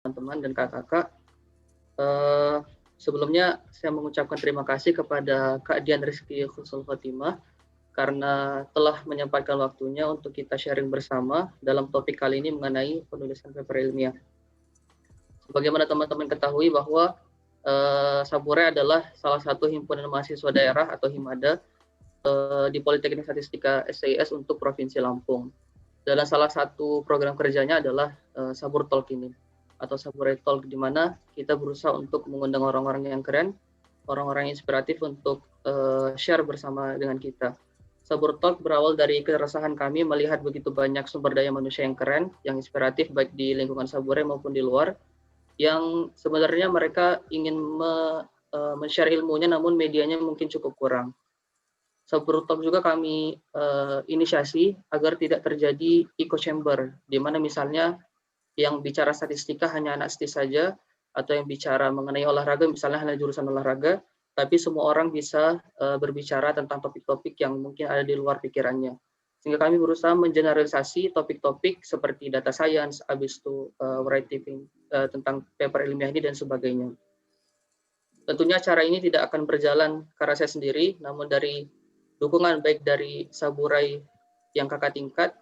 teman-teman dan kakak-kakak. Sebelumnya saya mengucapkan terima kasih kepada Kak Dian Rizky Husnul Khotimah karena telah menyempatkan waktunya untuk kita sharing bersama dalam topik kali ini mengenai penulisan paper ilmiah. Sebagaimana teman-teman ketahui bahwa Saburai adalah salah satu himpunan mahasiswa daerah atau Himada di Politeknik Statistika SIS untuk Provinsi Lampung. Dan salah satu program kerjanya adalah Sabur Talk ini atau Saburai Talk, di mana kita berusaha untuk mengundang orang-orang yang keren, orang-orang yang inspiratif untuk share bersama dengan kita. Sabur Talk berawal dari keresahan kami melihat begitu banyak sumber daya manusia yang keren, yang inspiratif baik di lingkungan Saburai maupun di luar, yang sebenarnya mereka ingin men-share ilmunya namun medianya mungkin cukup kurang. Sabur Talk juga kami inisiasi agar tidak terjadi echo chamber, di mana misalnya yang bicara statistika hanya anak STIS saja, atau yang bicara mengenai olahraga misalnya hanya jurusan olahraga, tapi semua orang bisa berbicara tentang topik-topik yang mungkin ada di luar pikirannya. Sehingga kami berusaha mengeneralisasi topik-topik seperti data science, habis itu writing tentang paper ilmiah ini dan sebagainya. Tentunya acara ini tidak akan berjalan karena saya sendiri, namun dari dukungan baik dari Saburai yang kakak tingkat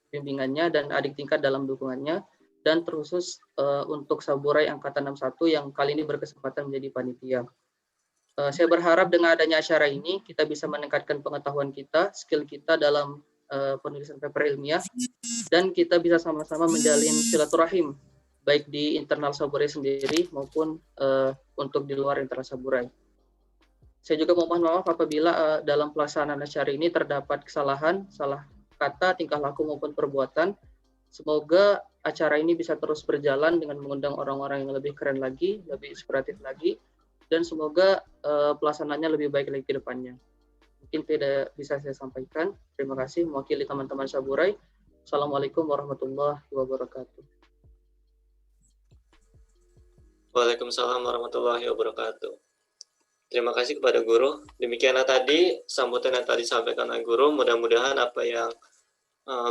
bimbingannya dan adik tingkat dalam dukungannya, dan terkhusus untuk Saburai Angkatan 61 yang kali ini berkesempatan menjadi panitia. Saya berharap dengan adanya acara ini kita bisa meningkatkan pengetahuan kita, skill kita dalam penulisan paper ilmiah, dan kita bisa sama-sama menjalin silaturahim baik di internal Saburai sendiri maupun untuk di luar internal Saburai. Saya juga mohon maaf apabila dalam pelaksanaan acara ini terdapat kesalahan, salah kata, tingkah laku maupun perbuatan. Semoga acara ini bisa terus berjalan dengan mengundang orang-orang yang lebih keren lagi, lebih inspiratif lagi, dan semoga pelaksanaannya lebih baik lagi ke depannya. Mungkin tidak bisa saya sampaikan. Terima kasih mewakili teman-teman Saburai. Assalamualaikum warahmatullahi wabarakatuh. Waalaikumsalam warahmatullahi wabarakatuh. Terima kasih kepada guru. Demikianlah tadi sambutan yang tadi disampaikan oleh guru. Mudah-mudahan apa yang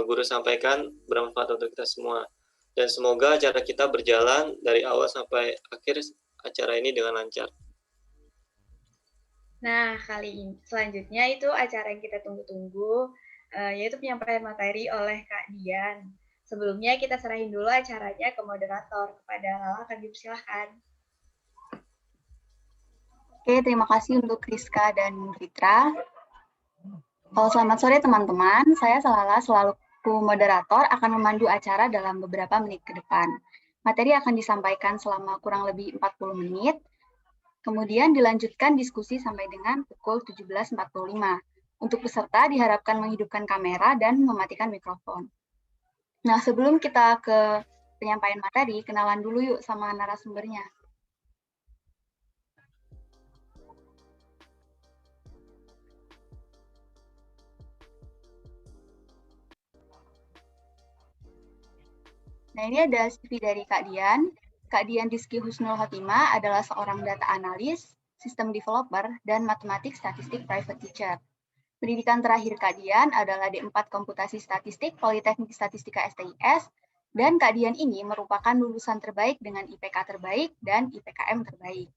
guru sampaikan bermanfaat untuk kita semua. Dan semoga acara kita berjalan dari awal sampai akhir acara ini dengan lancar. Nah, selanjutnya itu acara yang kita tunggu-tunggu, yaitu penyampaian materi oleh Kak Dian. Sebelumnya kita serahin dulu acaranya ke moderator. Kepada Lala, kami persilahkan. Oke, terima kasih untuk Rizka dan Fitra. Selamat sore teman-teman, saya Salala selaku moderator akan memandu acara dalam beberapa menit ke depan. Materi akan disampaikan selama kurang lebih 40 menit, kemudian dilanjutkan diskusi sampai dengan pukul 17.45. Untuk peserta diharapkan menghidupkan kamera dan mematikan mikrofon. Nah, sebelum kita ke penyampaian materi, kenalan dulu yuk sama narasumbernya. Nah, ini ada CV dari Kak Dian. Kak Dian Rizky Husnul Khotimah adalah seorang data analis, sistem developer, dan matematik statistik private teacher. Pendidikan terakhir Kak Dian adalah D4 Komputasi Statistik Politeknik Statistika STIS, dan Kak Dian ini merupakan lulusan terbaik dengan IPK terbaik dan IPKM terbaik.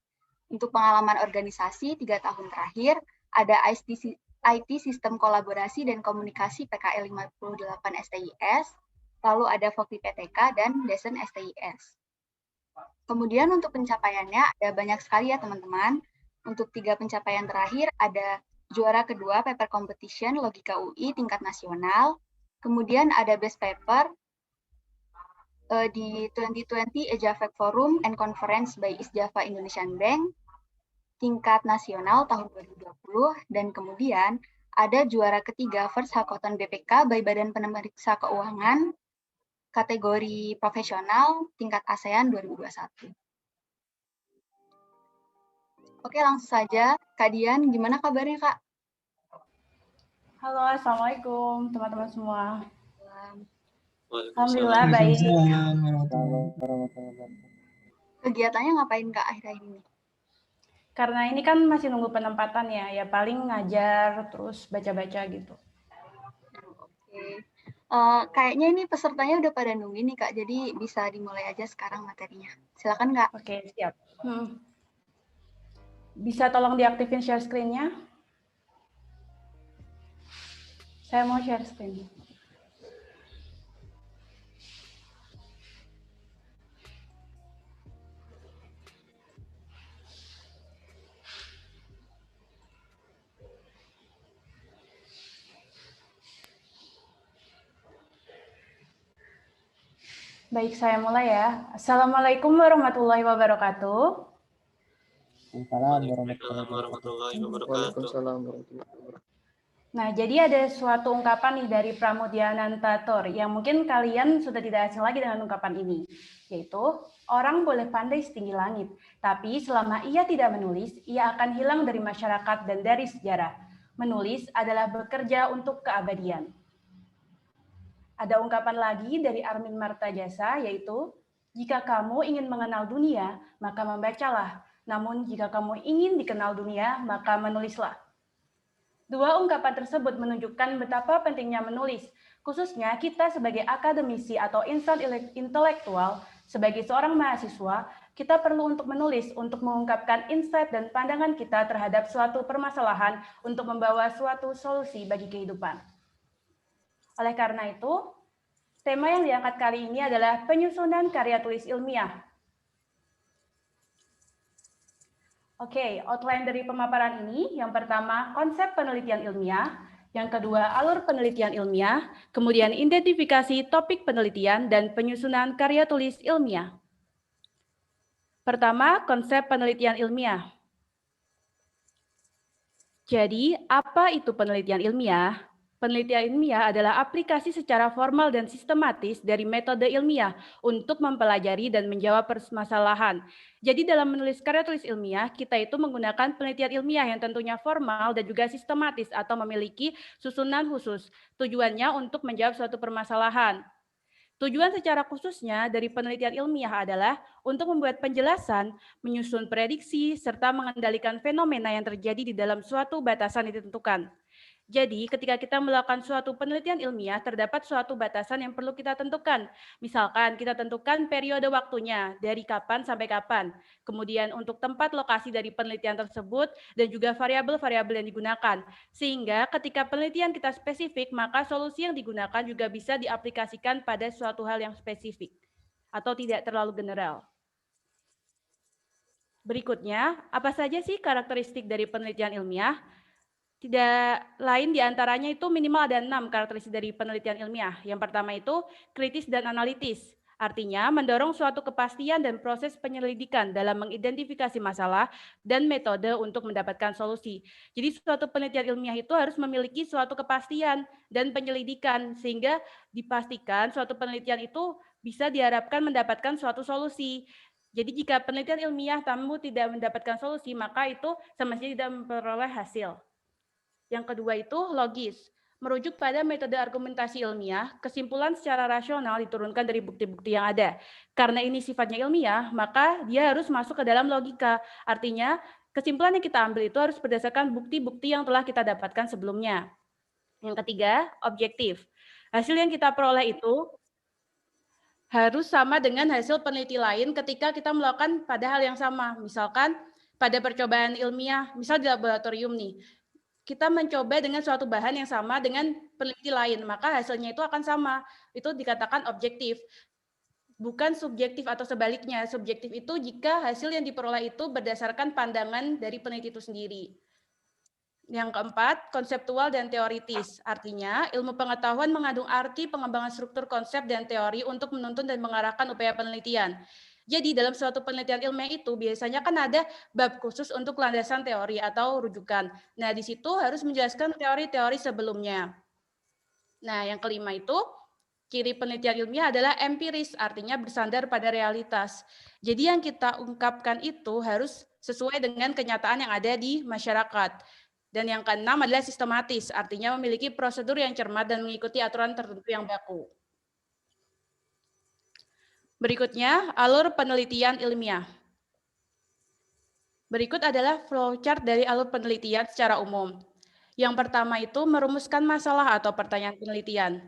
Untuk pengalaman organisasi 3 tahun terakhir, ada IT Sistem Kolaborasi dan Komunikasi PKL 58 STIS, lalu ada Vokti PTK dan Desen STIS. Kemudian untuk pencapaiannya ada banyak sekali ya teman-teman. Untuk 3 pencapaian terakhir ada juara kedua paper competition Logika UI tingkat nasional, kemudian ada best paper di 2020 EJAVEC Forum and Conference by East Java Indonesian Bank tingkat nasional tahun 2020, dan kemudian ada juara ketiga First Hackathon BPK by Badan Pemeriksa Keuangan kategori profesional tingkat ASEAN 2021. Oke, langsung saja. Kak Dian, gimana kabarnya, Kak? Halo, Assalamualaikum teman-teman semua. Alhamdulillah baik. Kegiatannya ngapain, Kak, akhir-akhir ini? Karena ini kan masih nunggu penempatan ya paling ngajar terus baca-baca gitu. Oke. Kayaknya ini pesertanya udah pada nungguin nih Kak, jadi bisa dimulai aja sekarang materinya. Silakan Kak. Oke, siap. Bisa tolong diaktifin share screen-nya? Saya mau share screen. Baik, saya mulai ya. Assalamualaikum warahmatullahi wabarakatuh. Waalaikumsalam warahmatullahi wabarakatuh. Waalaikumsalam warahmatullahi wabarakatuh. Nah, jadi ada suatu ungkapan nih dari Pramodyananta Thor yang mungkin kalian sudah tidak asing lagi dengan ungkapan ini, yaitu orang boleh pandai setinggi langit, tapi selama ia tidak menulis, ia akan hilang dari masyarakat dan dari sejarah. Menulis adalah bekerja untuk keabadian. Ada ungkapan lagi dari Armin Martajasa, yaitu jika kamu ingin mengenal dunia, maka membacalah. Namun jika kamu ingin dikenal dunia, maka menulislah. Dua ungkapan tersebut menunjukkan betapa pentingnya menulis, khususnya kita sebagai akademisi atau insan intelektual, sebagai seorang mahasiswa, kita perlu untuk menulis untuk mengungkapkan insight dan pandangan kita terhadap suatu permasalahan untuk membawa suatu solusi bagi kehidupan. Oleh karena itu, tema yang diangkat kali ini adalah penyusunan karya tulis ilmiah. Oke, outline dari pemaparan ini, yang pertama konsep penelitian ilmiah, yang kedua alur penelitian ilmiah, kemudian identifikasi topik penelitian dan penyusunan karya tulis ilmiah. Pertama, konsep penelitian ilmiah. Jadi, apa itu penelitian ilmiah? Penelitian ilmiah adalah aplikasi secara formal dan sistematis dari metode ilmiah untuk mempelajari dan menjawab permasalahan. Jadi dalam menulis karya tulis ilmiah, kita itu menggunakan penelitian ilmiah yang tentunya formal dan juga sistematis atau memiliki susunan khusus. Tujuannya untuk menjawab suatu permasalahan. Tujuan secara khususnya dari penelitian ilmiah adalah untuk membuat penjelasan, menyusun prediksi, serta mengendalikan fenomena yang terjadi di dalam suatu batasan yang ditentukan. Jadi, ketika kita melakukan suatu penelitian ilmiah, terdapat suatu batasan yang perlu kita tentukan. Misalkan, kita tentukan periode waktunya, dari kapan sampai kapan. Kemudian, untuk tempat lokasi dari penelitian tersebut, dan juga variabel-variabel yang digunakan. Sehingga, ketika penelitian kita spesifik, maka solusi yang digunakan juga bisa diaplikasikan pada suatu hal yang spesifik, atau tidak terlalu general. Berikutnya, apa saja sih karakteristik dari penelitian ilmiah? Tidak lain diantaranya itu minimal ada 6 karakteristik dari penelitian ilmiah. Yang pertama itu kritis dan analitis. Artinya mendorong suatu kepastian dan proses penyelidikan dalam mengidentifikasi masalah dan metode untuk mendapatkan solusi. Jadi suatu penelitian ilmiah itu harus memiliki suatu kepastian dan penyelidikan sehingga dipastikan suatu penelitian itu bisa diharapkan mendapatkan suatu solusi. Jadi jika penelitian ilmiah tamu tidak mendapatkan solusi, maka itu sama sekali tidak memperoleh hasil. Yang kedua itu logis. Merujuk pada metode argumentasi ilmiah, kesimpulan secara rasional diturunkan dari bukti-bukti yang ada. Karena ini sifatnya ilmiah, maka dia harus masuk ke dalam logika. Artinya, kesimpulan yang kita ambil itu harus berdasarkan bukti-bukti yang telah kita dapatkan sebelumnya. Yang ketiga, objektif. Hasil yang kita peroleh itu harus sama dengan hasil peneliti lain ketika kita melakukan pada hal yang sama. Misalkan pada percobaan ilmiah, misal di laboratorium nih, kita mencoba dengan suatu bahan yang sama dengan peneliti lain, maka hasilnya itu akan sama. Itu dikatakan objektif. Bukan subjektif atau sebaliknya. Subjektif itu jika hasil yang diperoleh itu berdasarkan pandangan dari peneliti itu sendiri. Yang keempat, konseptual dan teoritis. Artinya, ilmu pengetahuan mengandung arti pengembangan struktur konsep dan teori untuk menuntun dan mengarahkan upaya penelitian. Jadi dalam suatu penelitian ilmiah itu biasanya kan ada bab khusus untuk landasan teori atau rujukan. Nah, di situ harus menjelaskan teori-teori sebelumnya. Nah, yang kelima itu ciri penelitian ilmiah adalah empiris, artinya bersandar pada realitas. Jadi yang kita ungkapkan itu harus sesuai dengan kenyataan yang ada di masyarakat. Dan yang keenam adalah sistematis, artinya memiliki prosedur yang cermat dan mengikuti aturan tertentu yang baku. Berikutnya, alur penelitian ilmiah. Berikut adalah flowchart dari alur penelitian secara umum. Yang pertama itu merumuskan masalah atau pertanyaan penelitian.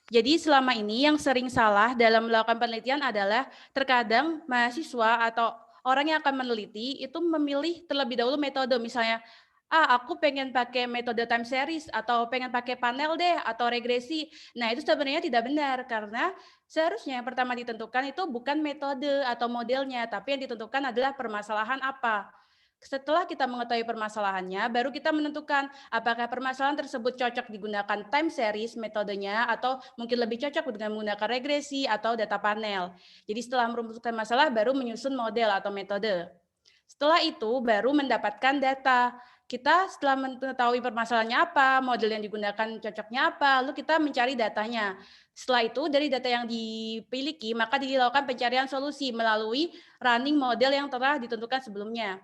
Jadi selama ini yang sering salah dalam melakukan penelitian adalah terkadang mahasiswa atau orang yang akan meneliti itu memilih terlebih dahulu metode, misalnya, aku pengen pakai metode time series atau pengen pakai panel deh atau regresi. Nah itu sebenarnya tidak benar karena seharusnya yang pertama ditentukan itu bukan metode atau modelnya, tapi yang ditentukan adalah permasalahan apa. Setelah kita mengetahui permasalahannya, baru kita menentukan apakah permasalahan tersebut cocok digunakan time series metodenya atau mungkin lebih cocok dengan menggunakan regresi atau data panel. Jadi setelah merumuskan masalah, baru menyusun model atau metode. Setelah itu baru mendapatkan data. Kita setelah mengetahui permasalahannya apa, model yang digunakan cocoknya apa, lalu kita mencari datanya. Setelah itu dari data yang dimiliki, maka dilakukan pencarian solusi melalui running model yang telah ditentukan sebelumnya.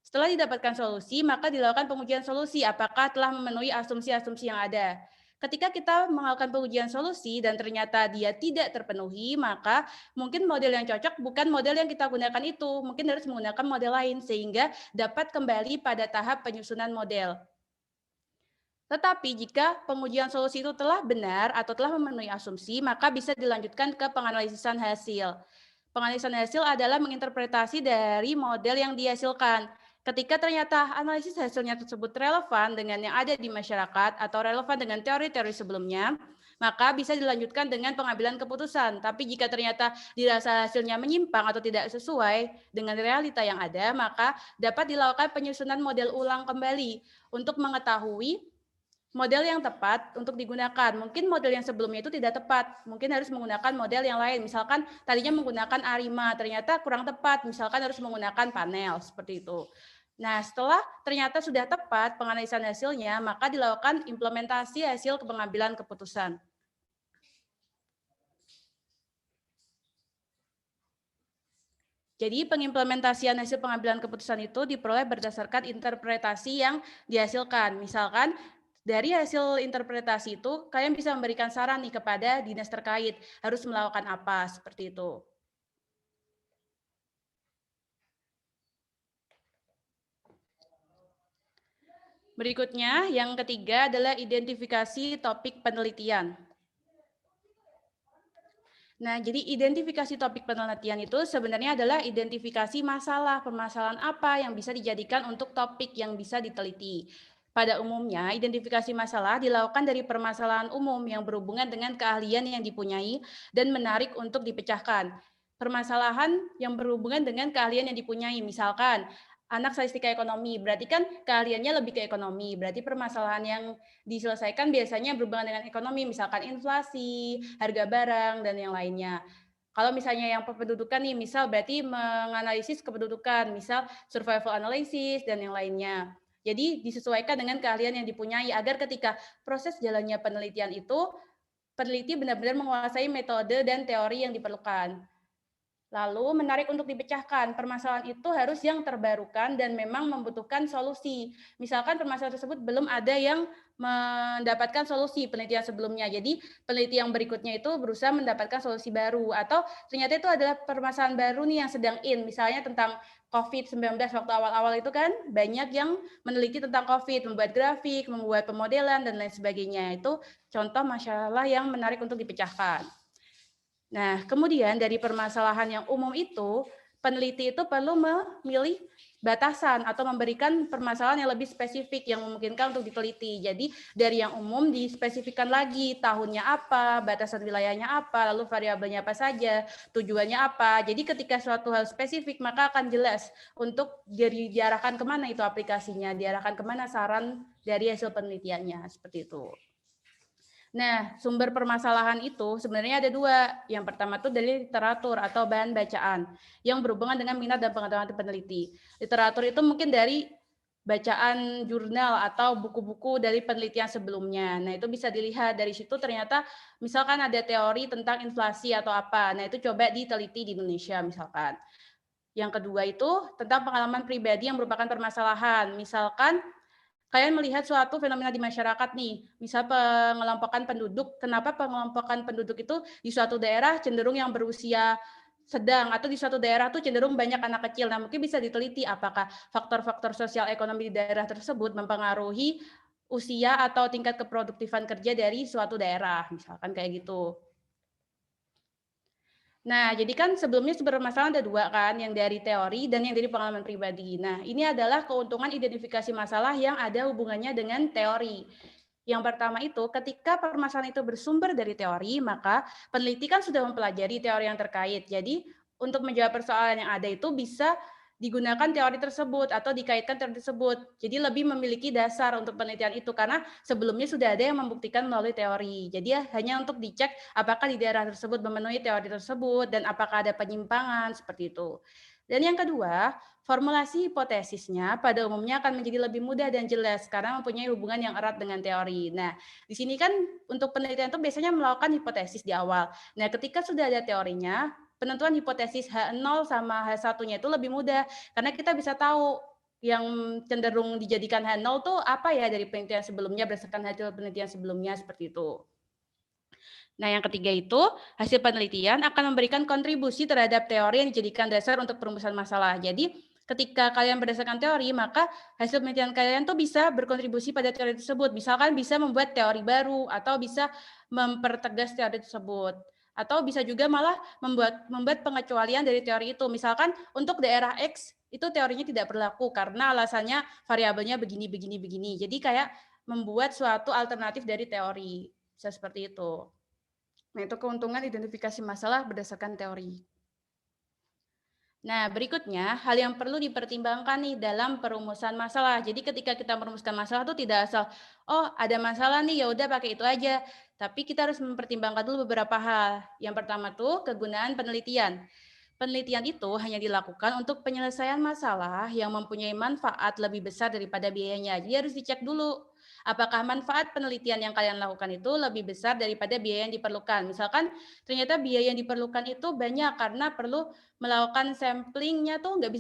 Setelah didapatkan solusi, maka dilakukan pengujian solusi apakah telah memenuhi asumsi-asumsi yang ada. Ketika kita melakukan pengujian solusi dan ternyata dia tidak terpenuhi, maka mungkin model yang cocok bukan model yang kita gunakan itu, mungkin harus menggunakan model lain sehingga dapat kembali pada tahap penyusunan model. Tetapi jika pengujian solusi itu telah benar atau telah memenuhi asumsi, maka bisa dilanjutkan ke penganalisan hasil. Penganalisan hasil adalah menginterpretasi dari model yang dihasilkan. Ketika ternyata analisis hasilnya tersebut relevan dengan yang ada di masyarakat atau relevan dengan teori-teori sebelumnya, maka bisa dilanjutkan dengan pengambilan keputusan. Tapi jika ternyata dirasa hasilnya menyimpang atau tidak sesuai dengan realita yang ada, maka dapat dilakukan penyusunan model ulang kembali untuk mengetahui model yang tepat untuk digunakan. Mungkin model yang sebelumnya itu tidak tepat. Mungkin harus menggunakan model yang lain. Misalkan tadinya menggunakan ARIMA, ternyata kurang tepat. Misalkan harus menggunakan panel, seperti itu. Nah, setelah ternyata sudah tepat penganalisan hasilnya, maka dilakukan implementasi hasil pengambilan keputusan. Jadi pengimplementasian hasil pengambilan keputusan itu diperoleh berdasarkan interpretasi yang dihasilkan. Misalkan dari hasil interpretasi itu, kalian bisa memberikan saran nih kepada dinas terkait, harus melakukan apa, seperti itu. Berikutnya, yang ketiga adalah identifikasi topik penelitian. Nah, jadi identifikasi topik penelitian itu sebenarnya adalah identifikasi masalah, permasalahan apa yang bisa dijadikan untuk topik yang bisa diteliti. Pada umumnya, identifikasi masalah dilakukan dari permasalahan umum yang berhubungan dengan keahlian yang dipunyai dan menarik untuk dipecahkan. Permasalahan yang berhubungan dengan keahlian yang dipunyai, misalkan anak statistika ekonomi, berarti kan keahliannya lebih ke ekonomi, berarti permasalahan yang diselesaikan biasanya berhubungan dengan ekonomi, misalkan inflasi, harga barang, dan yang lainnya. Kalau misalnya yang pendudukan nih, misal berarti menganalisis kependudukan, misal survival analysis, dan yang lainnya. Jadi disesuaikan dengan keahlian yang dipunyai, agar ketika proses jalannya penelitian itu, peneliti benar-benar menguasai metode dan teori yang diperlukan. Lalu menarik untuk dipecahkan, permasalahan itu harus yang terbarukan dan memang membutuhkan solusi. Misalkan permasalahan tersebut belum ada yang mendapatkan solusi penelitian sebelumnya. Jadi peneliti yang berikutnya itu berusaha mendapatkan solusi baru. Atau ternyata itu adalah permasalahan baru nih yang sedang in. Misalnya tentang COVID-19 waktu awal-awal itu kan banyak yang meneliti tentang COVID, membuat grafik, membuat pemodelan, dan lain sebagainya. Itu contoh masalah yang menarik untuk dipecahkan. Nah, kemudian dari permasalahan yang umum itu, peneliti itu perlu memilih batasan atau memberikan permasalahan yang lebih spesifik yang memungkinkan untuk diteliti. Jadi dari yang umum dispesifikkan lagi tahunnya apa, batasan wilayahnya apa, lalu variabelnya apa saja, tujuannya apa. Jadi ketika suatu hal spesifik maka akan jelas untuk diarahkan kemana itu aplikasinya, diarahkan kemana saran dari hasil penelitiannya, seperti itu. Nah, sumber permasalahan itu sebenarnya ada dua. Yang pertama itu dari literatur atau bahan bacaan yang berhubungan dengan minat dan pengetahuan peneliti. Literatur itu mungkin dari bacaan jurnal atau buku-buku dari penelitian sebelumnya. Nah, itu bisa dilihat dari situ ternyata misalkan ada teori tentang inflasi atau apa. Nah, itu coba diteliti di Indonesia misalkan. Yang kedua itu tentang pengalaman pribadi yang merupakan permasalahan. Misalkan kalian melihat suatu fenomena di masyarakat nih, misal pengelompokan penduduk, kenapa pengelompokan penduduk itu di suatu daerah cenderung yang berusia sedang atau di suatu daerah tuh cenderung banyak anak kecil. Nah, mungkin bisa diteliti apakah faktor-faktor sosial ekonomi di daerah tersebut mempengaruhi usia atau tingkat keproduktifan kerja dari suatu daerah, misalkan kayak gitu. Nah, jadi kan sebelumnya sumber permasalahan ada 2 kan, yang dari teori dan yang dari pengalaman pribadi. Nah, ini adalah keuntungan identifikasi masalah yang ada hubungannya dengan teori. Yang pertama itu, ketika permasalahan itu bersumber dari teori, maka peneliti kan sudah mempelajari teori yang terkait. Jadi, untuk menjawab persoalan yang ada itu bisa digunakan teori tersebut atau dikaitkan teori tersebut. Jadi lebih memiliki dasar untuk penelitian itu karena sebelumnya sudah ada yang membuktikan melalui teori. Jadi ya hanya untuk dicek apakah di daerah tersebut memenuhi teori tersebut dan apakah ada penyimpangan seperti itu. Dan yang kedua, formulasi hipotesisnya pada umumnya akan menjadi lebih mudah dan jelas karena mempunyai hubungan yang erat dengan teori. Nah, di sini kan untuk penelitian itu biasanya melakukan hipotesis di awal. Nah, ketika sudah ada teorinya, penentuan hipotesis H0 sama H1-nya itu lebih mudah karena kita bisa tahu yang cenderung dijadikan H0 tuh apa ya dari penelitian sebelumnya berdasarkan hasil penelitian sebelumnya seperti itu. Nah, yang ketiga itu, hasil penelitian akan memberikan kontribusi terhadap teori yang dijadikan dasar untuk perumusan masalah. Jadi, ketika kalian berdasarkan teori, maka hasil penelitian kalian tuh bisa berkontribusi pada teori tersebut. Misalkan bisa membuat teori baru, atau bisa mempertegas teori tersebut. Atau bisa juga malah membuat pengecualian dari teori itu. Misalkan untuk daerah X, itu teorinya tidak berlaku karena alasannya variabelnya begini, begini, begini. Jadi kayak membuat suatu alternatif dari teori. Bisa seperti itu. Nah, itu keuntungan identifikasi masalah berdasarkan teori. Nah, berikutnya, hal yang perlu dipertimbangkan nih dalam perumusan masalah. Jadi ketika kita merumuskan masalah itu tidak asal, oh ada masalah nih, ya udah pakai itu aja. Tapi kita harus mempertimbangkan dulu beberapa hal. Yang pertama tuh kegunaan penelitian. Penelitian itu hanya dilakukan untuk penyelesaian masalah yang mempunyai manfaat lebih besar daripada biayanya. Jadi harus dicek dulu apakah manfaat penelitian yang kalian lakukan itu lebih besar daripada biaya yang diperlukan. Misalkan ternyata biaya yang diperlukan itu banyak karena perlu melakukan samplingnya tuh nggak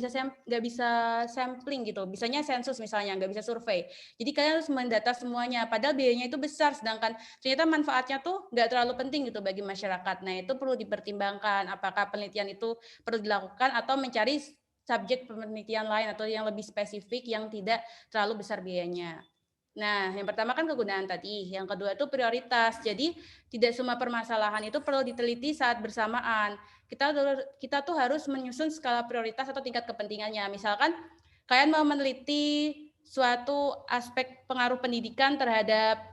bisa sampling gitu. Bisanya sensus misalnya, nggak bisa survei. Jadi kalian harus mendata semuanya. Padahal biayanya itu besar, sedangkan ternyata manfaatnya tuh nggak terlalu penting gitu bagi masyarakat. Nah itu perlu dipertimbangkan. Apakah penelitian itu perlu dilakukan atau mencari subjek penelitian lain atau yang lebih spesifik yang tidak terlalu besar biayanya. Nah, yang pertama kan kegunaan tadi, yang kedua itu prioritas. Jadi tidak semua permasalahan itu perlu diteliti saat bersamaan. Kita tuh harus menyusun skala prioritas atau tingkat kepentingannya. Misalkan kalian mau meneliti suatu aspek pengaruh pendidikan terhadap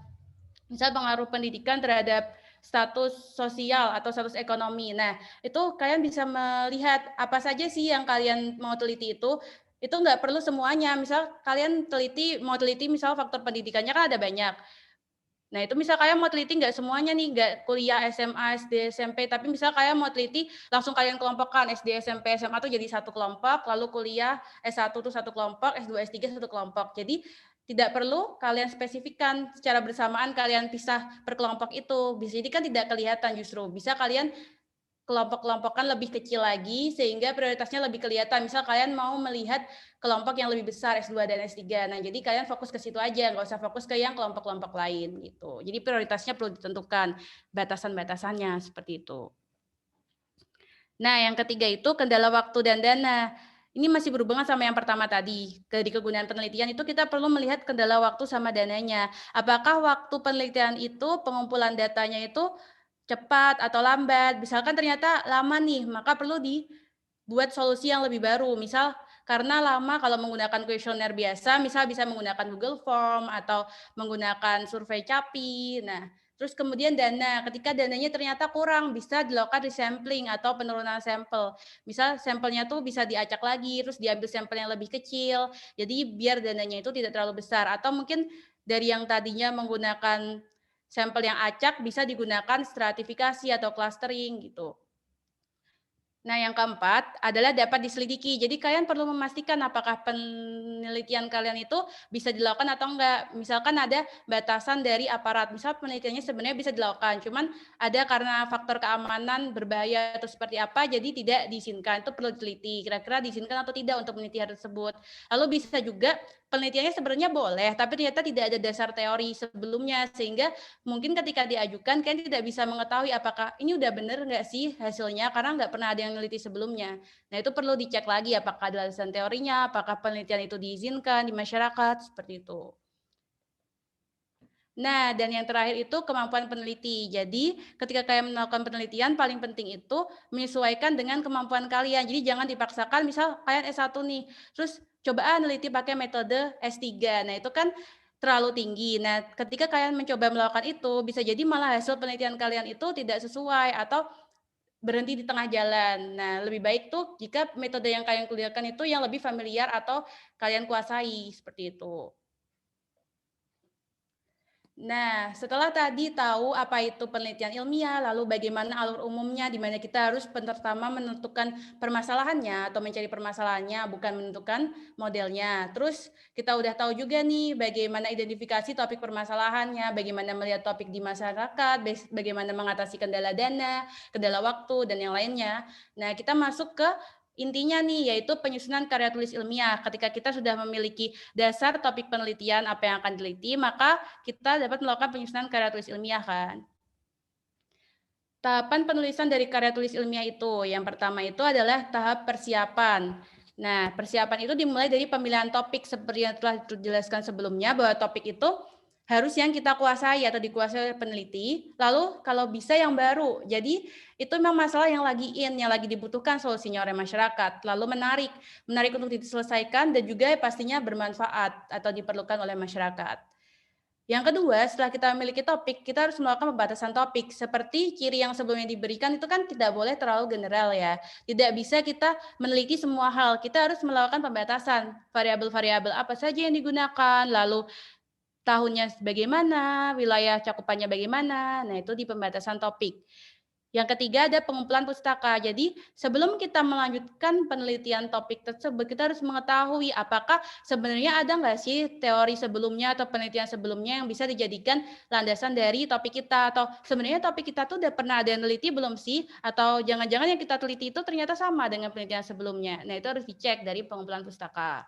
status sosial atau status ekonomi. Nah, itu kalian bisa melihat apa saja sih yang kalian mau teliti itu nggak perlu semuanya. Misal kalian mau teliti misal faktor pendidikannya kan ada banyak. Nah, itu misal kalian mau teliti nggak semuanya nih, nggak kuliah SMA, SD, SMP, tapi misal kalian mau teliti langsung kalian kelompokkan SD, SMP, SMA tuh jadi satu kelompok, lalu kuliah S1 tuh satu kelompok, S2, S3 satu kelompok. Jadi tidak perlu kalian spesifikkan secara bersamaan kalian pisah per kelompok itu. Bisa jadi kan tidak kelihatan justru. Bisa kalian kelompok-kelompokkan lebih kecil lagi sehingga prioritasnya lebih kelihatan. Misal kalian mau melihat kelompok yang lebih besar S2 dan S3. Nah, jadi kalian fokus ke situ aja, nggak usah fokus ke yang kelompok-kelompok lain gitu. Jadi prioritasnya perlu ditentukan, batasan-batasannya seperti itu. Nah, yang ketiga itu kendala waktu dan dana. Ini masih berhubungan sama yang pertama tadi. Dari kegunaan penelitian itu kita perlu melihat kendala waktu sama dananya. Apakah waktu penelitian itu, pengumpulan datanya itu cepat atau lambat. Misalkan ternyata lama nih, maka perlu dibuat solusi yang lebih baru. Misal karena lama kalau menggunakan kuesioner biasa, misal bisa menggunakan Google Form atau menggunakan survei CAPI. Nah, terus kemudian dana, ketika dananya ternyata kurang, bisa dilakukan resampling atau penurunan sampel. Misal sampelnya tuh bisa diacak lagi, terus diambil sampel yang lebih kecil. Jadi biar dananya itu tidak terlalu besar. Atau mungkin dari yang tadinya menggunakan sampel yang acak bisa digunakan stratifikasi atau clustering gitu. Nah, yang keempat adalah dapat diselidiki. Jadi kalian perlu memastikan apakah penelitian kalian itu bisa dilakukan atau enggak. Misalkan ada batasan dari aparat. Misal penelitiannya sebenarnya bisa dilakukan, cuman ada karena faktor keamanan berbahaya atau seperti apa, jadi tidak diizinkan. Itu perlu diteliti. Kira-kira diizinkan atau tidak untuk meneliti hal tersebut. Lalu bisa juga penelitiannya sebenarnya boleh, tapi ternyata tidak ada dasar teori sebelumnya, sehingga mungkin ketika diajukan kan tidak bisa mengetahui apakah ini udah benar nggak sih hasilnya, karena nggak pernah ada yang meneliti sebelumnya. Nah, itu perlu dicek lagi apakah ada alasan teorinya, apakah penelitian itu diizinkan di masyarakat, seperti itu. Nah, dan yang terakhir itu kemampuan peneliti. Jadi, ketika kalian melakukan penelitian, paling penting itu menyesuaikan dengan kemampuan kalian. Jadi, jangan dipaksakan, misal kalian S1 nih, terus coba neliti pakai metode S3. Nah, itu kan terlalu tinggi. Nah, ketika kalian mencoba melakukan itu, bisa jadi malah hasil penelitian kalian itu tidak sesuai atau berhenti di tengah jalan. Nah, lebih baik tuh jika metode yang kalian kuliahkan itu yang lebih familiar atau kalian kuasai, seperti itu. Nah, setelah tadi tahu apa itu penelitian ilmiah, lalu bagaimana alur umumnya, di mana kita harus pertama menentukan permasalahannya atau mencari permasalahannya, bukan menentukan modelnya. Terus kita udah tahu juga nih bagaimana identifikasi topik permasalahannya, bagaimana melihat topik di masyarakat, bagaimana mengatasi kendala dana, kendala waktu, dan yang lainnya. Nah, kita masuk ke intinya nih, yaitu penyusunan karya tulis ilmiah. Ketika kita sudah memiliki dasar topik penelitian apa yang akan diteliti, maka kita dapat melakukan penyusunan karya tulis ilmiah kan. Tahapan penulisan dari karya tulis ilmiah itu, yang pertama itu adalah tahap persiapan. Nah, persiapan itu dimulai dari pemilihan topik seperti yang telah dijelaskan sebelumnya, bahwa topik itu harus yang kita kuasai atau dikuasai oleh peneliti, lalu kalau bisa yang baru. Jadi itu memang masalah yang lagi yang lagi dibutuhkan solusinya oleh masyarakat, lalu menarik untuk diselesaikan dan juga pastinya bermanfaat atau diperlukan oleh masyarakat. Yang kedua, setelah kita memiliki topik, kita harus melakukan pembatasan topik. Seperti ciri yang sebelumnya diberikan itu kan tidak boleh terlalu general ya. Tidak bisa kita meneliti semua hal. Kita harus melakukan pembatasan. Variabel-variabel apa saja yang digunakan, lalu tahunnya bagaimana, wilayah cakupannya bagaimana. Nah, itu di pembatasan topik. Yang ketiga ada pengumpulan pustaka. Jadi sebelum kita melanjutkan penelitian topik tersebut, kita harus mengetahui apakah sebenarnya ada nggak sih teori sebelumnya atau penelitian sebelumnya yang bisa dijadikan landasan dari topik kita. Atau sebenarnya topik kita tuh udah pernah ada yang neliti belum sih? Atau jangan-jangan yang kita teliti itu ternyata sama dengan penelitian sebelumnya. Nah, itu harus dicek dari pengumpulan pustaka.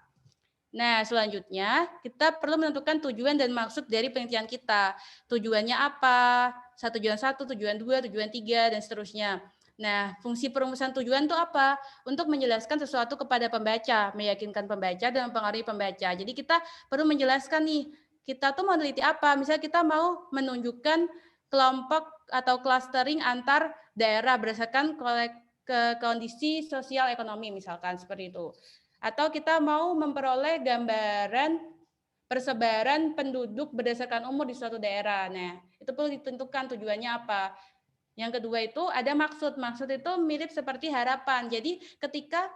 Nah, selanjutnya kita perlu menentukan tujuan dan maksud dari penelitian kita. Tujuannya apa? Tujuan 1, tujuan 2, tujuan 3, dan seterusnya. Nah, fungsi perumusan tujuan itu apa? Untuk menjelaskan sesuatu kepada pembaca, meyakinkan pembaca dan mempengaruhi pembaca. Jadi kita perlu menjelaskan nih, kita tuh mau meneliti apa? Misalnya kita mau menunjukkan kelompok atau clustering antar daerah berdasarkan kondisi sosial ekonomi misalkan seperti itu. Atau kita mau memperoleh gambaran persebaran penduduk berdasarkan umur di suatu daerah. Nah, itu perlu ditentukan tujuannya apa. Yang kedua itu ada maksud. Maksud itu mirip seperti harapan. Jadi ketika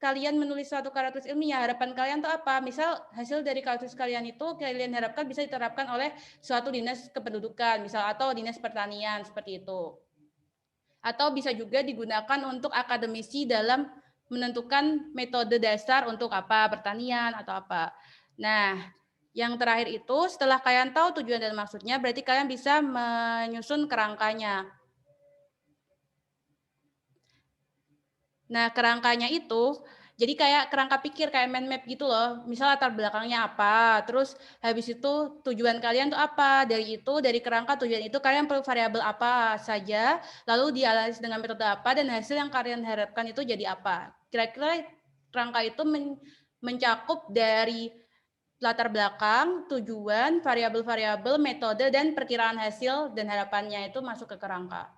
kalian menulis suatu karya tulis ilmiah, harapan kalian itu apa? Misal hasil dari karya tulis kalian itu kalian harapkan bisa diterapkan oleh suatu dinas kependudukan, misal atau dinas pertanian seperti itu. Atau bisa juga digunakan untuk akademisi dalam menentukan metode dasar untuk apa, pertanian atau apa. Nah, yang terakhir itu setelah kalian tahu tujuan dan maksudnya, berarti kalian bisa menyusun kerangkanya. Nah, kerangkanya itu jadi kayak kerangka pikir, kayak mind map gitu loh. Misal latar belakangnya apa, terus habis itu tujuan kalian tuh apa. Dari kerangka tujuan itu kalian perlu variabel apa saja, lalu dianalisis dengan metode apa, dan hasil yang kalian harapkan itu jadi apa. Kira-kira kerangka itu mencakup dari latar belakang, tujuan, variabel-variabel, metode, dan perkiraan hasil dan harapannya itu masuk ke kerangka.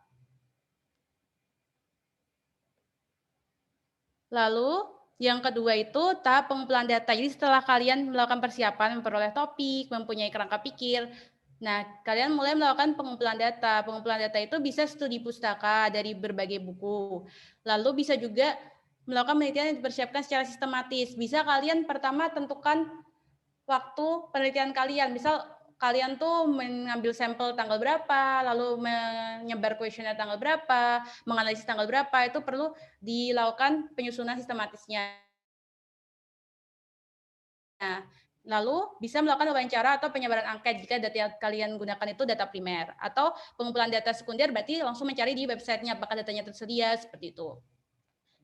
Lalu yang kedua itu tahap pengumpulan data. Jadi setelah kalian melakukan persiapan, memperoleh topik, mempunyai kerangka pikir, nah kalian mulai melakukan pengumpulan data. Pengumpulan data itu bisa studi pustaka dari berbagai buku. Lalu bisa juga melakukan penelitian yang dipersiapkan secara sistematis. Bisa kalian pertama tentukan waktu penelitian kalian. Misal kalian tuh mengambil sampel tanggal berapa, lalu menyebar kuesioner tanggal berapa, menganalisis tanggal berapa, itu perlu dilakukan penyusunan sistematisnya. Nah, lalu bisa melakukan wawancara atau penyebaran angket jika data yang kalian gunakan itu data primer. Atau pengumpulan data sekunder berarti langsung mencari di websitenya apakah datanya tersedia, seperti itu.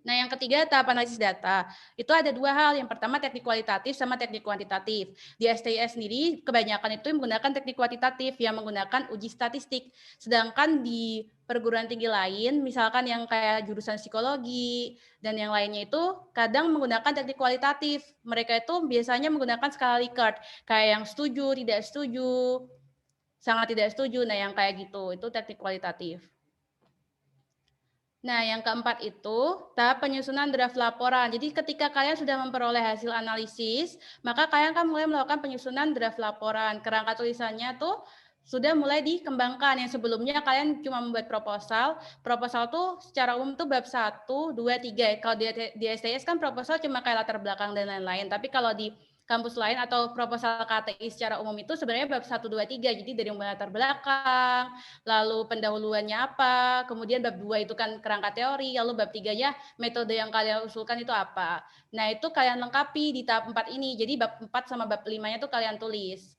Nah, yang ketiga, tahap analisis data. Itu ada dua hal. Yang pertama, teknik kualitatif sama teknik kuantitatif. Di STIS sendiri, kebanyakan itu menggunakan teknik kuantitatif yang menggunakan uji statistik. Sedangkan di perguruan tinggi lain, misalkan yang kayak jurusan psikologi dan yang lainnya itu kadang menggunakan teknik kualitatif. Mereka itu biasanya menggunakan skala Likert, kayak yang setuju, tidak setuju, sangat tidak setuju. Nah, yang kayak gitu itu teknik kualitatif. Nah, yang keempat itu tahap penyusunan draft laporan. Jadi ketika kalian sudah memperoleh hasil analisis, maka kalian kan mulai melakukan penyusunan draft laporan. Kerangka tulisannya tuh sudah mulai dikembangkan. Yang sebelumnya kalian cuma membuat proposal. Proposal tuh secara umum tuh bab 1, 2, 3. Kalau di STS kan proposal cuma kayak latar belakang dan lain-lain. Tapi kalau di kampus lain atau proposal KTI secara umum itu sebenarnya bab 1, 2, 3. Jadi dari mulai latar belakang, lalu pendahuluannya apa, kemudian bab 2 itu kan kerangka teori, lalu bab 3-nya metode yang kalian usulkan itu apa. Nah, itu kalian lengkapi di tahap 4 ini. Jadi bab 4 sama bab 5-nya tuh kalian tulis.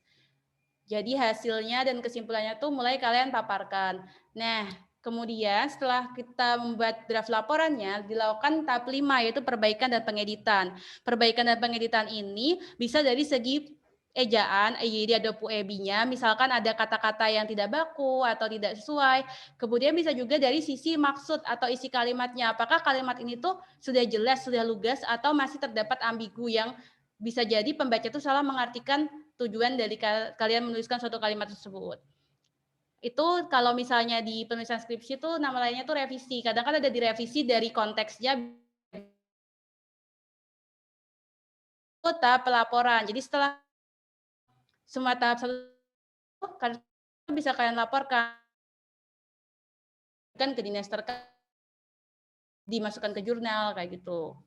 Jadi hasilnya dan kesimpulannya tuh mulai kalian paparkan. Nah, kemudian setelah kita membuat draft laporannya, dilakukan tahap 5 yaitu perbaikan dan pengeditan. Perbaikan dan pengeditan ini bisa dari segi ejaan, EYD atau PUEB-nya, misalkan ada kata-kata yang tidak baku atau tidak sesuai. Kemudian bisa juga dari sisi maksud atau isi kalimatnya. Apakah kalimat ini tuh sudah jelas, sudah lugas, atau masih terdapat ambigu yang bisa jadi pembaca itu salah mengartikan tujuan dari kalian menuliskan suatu kalimat tersebut. Itu kalau misalnya di penulisan skripsi itu nama lainnya tuh revisi. Kadang kan ada direvisi dari konteksnya tahap pelaporan. Jadi setelah semua tahap satu bisa kalian laporkan ke dinas terkait, dimasukkan ke jurnal kayak gitu.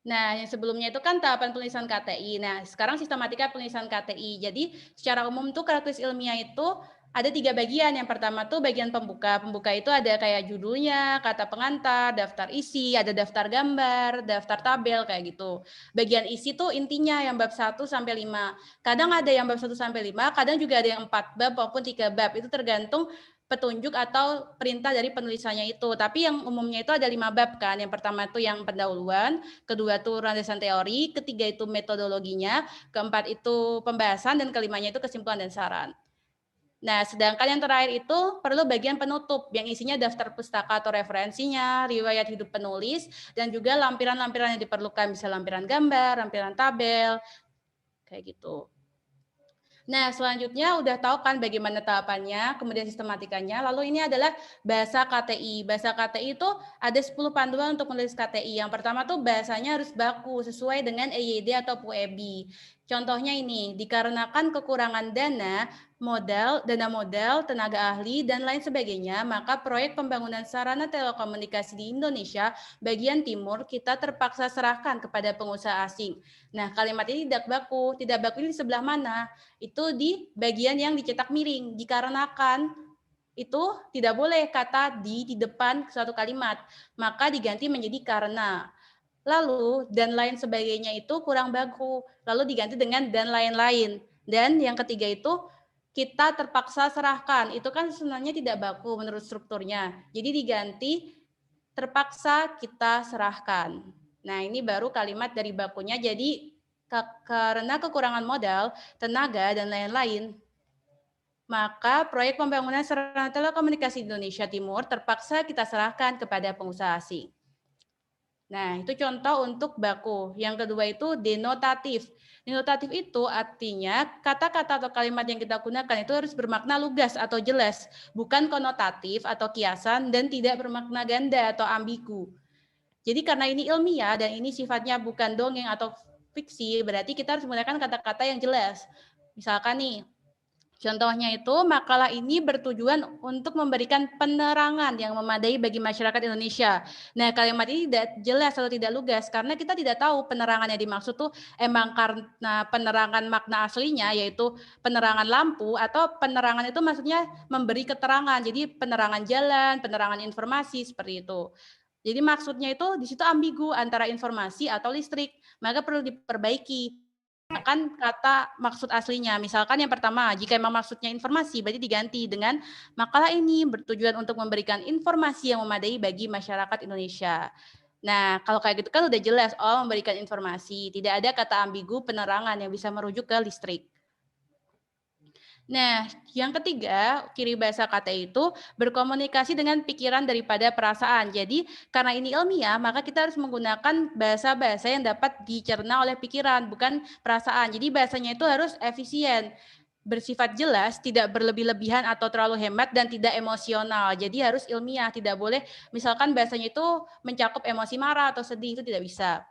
Nah, yang sebelumnya itu kan tahapan penulisan KTI. Nah, sekarang sistematika penulisan KTI. Jadi, secara umum tuh karakteristik ilmiah itu ada 3 bagian. Yang pertama tuh bagian pembuka. Pembuka itu ada kayak judulnya, kata pengantar, daftar isi, ada daftar gambar, daftar tabel kayak gitu. Bagian isi tuh intinya yang bab 1 sampai 5. Kadang ada yang bab 1 sampai 5, kadang juga ada yang 4 bab maupun 3 bab. Itu tergantung petunjuk atau perintah dari penulisannya itu. Tapi yang umumnya itu ada 5 bab kan. Yang pertama itu yang pendahuluan, kedua itu landasan teori, ketiga itu metodologinya, keempat itu pembahasan, dan kelimanya itu kesimpulan dan saran. Nah, sedangkan yang terakhir itu perlu bagian penutup yang isinya daftar pustaka atau referensinya, riwayat hidup penulis, dan juga lampiran-lampiran yang diperlukan, bisa lampiran gambar, lampiran tabel, kayak gitu. Nah, selanjutnya udah tahu kan bagaimana tahapannya, kemudian sistematikanya. Lalu ini adalah bahasa KTI. Bahasa KTI itu ada 10 panduan untuk menulis KTI. Yang pertama tuh bahasanya harus baku, sesuai dengan EYD atau PUEB. Contohnya ini, dikarenakan kekurangan dana modal, tenaga ahli, dan lain sebagainya, maka proyek pembangunan sarana telekomunikasi di Indonesia bagian timur kita terpaksa serahkan kepada pengusaha asing. Nah, kalimat ini tidak baku. Tidak baku ini di sebelah mana? Itu di bagian yang dicetak miring, dikarenakan itu tidak boleh kata di depan suatu kalimat, maka diganti menjadi karena. Lalu dan lain sebagainya itu kurang baku, lalu diganti dengan dan lain-lain. Dan yang ketiga itu kita terpaksa serahkan, itu kan sebenarnya tidak baku menurut strukturnya, jadi diganti terpaksa kita serahkan. Nah, ini baru kalimat dari bakunya, jadi karena kekurangan modal, tenaga, dan lain-lain, maka proyek pembangunan sarana telekomunikasi Indonesia Timur terpaksa kita serahkan kepada pengusaha asing. Nah, itu contoh untuk baku. Yang kedua itu denotatif. Denotatif itu artinya kata-kata atau kalimat yang kita gunakan itu harus bermakna lugas atau jelas, bukan konotatif atau kiasan, dan tidak bermakna ganda atau ambigu. Jadi karena ini ilmiah dan ini sifatnya bukan dongeng atau fiksi, berarti kita harus menggunakan kata-kata yang jelas. Misalkan nih, contohnya itu makalah ini bertujuan untuk memberikan penerangan yang memadai bagi masyarakat Indonesia. Nah, kalimat ini tidak jelas atau tidak lugas karena kita tidak tahu penerangan yang dimaksud tuh emang karena penerangan makna aslinya yaitu penerangan lampu atau penerangan itu maksudnya memberi keterangan. Jadi penerangan jalan, penerangan informasi seperti itu. Jadi maksudnya itu di situ ambigu antara informasi atau listrik, maka perlu diperbaiki. Kan kata maksud aslinya. Misalkan yang pertama, jika memang maksudnya informasi, berarti diganti dengan makalah ini bertujuan untuk memberikan informasi yang memadai bagi masyarakat Indonesia. Nah, kalau kayak gitu kan udah jelas, memberikan informasi. Tidak ada kata ambigu penerangan yang bisa merujuk ke listrik. Nah, yang ketiga, ciri bahasa kata itu berkomunikasi dengan pikiran daripada perasaan. Jadi, karena ini ilmiah, maka kita harus menggunakan bahasa-bahasa yang dapat dicerna oleh pikiran, bukan perasaan. Jadi, bahasanya itu harus efisien, bersifat jelas, tidak berlebih-lebihan atau terlalu hemat, dan tidak emosional. Jadi, harus ilmiah, tidak boleh misalkan bahasanya itu mencakup emosi marah atau sedih, itu tidak bisa.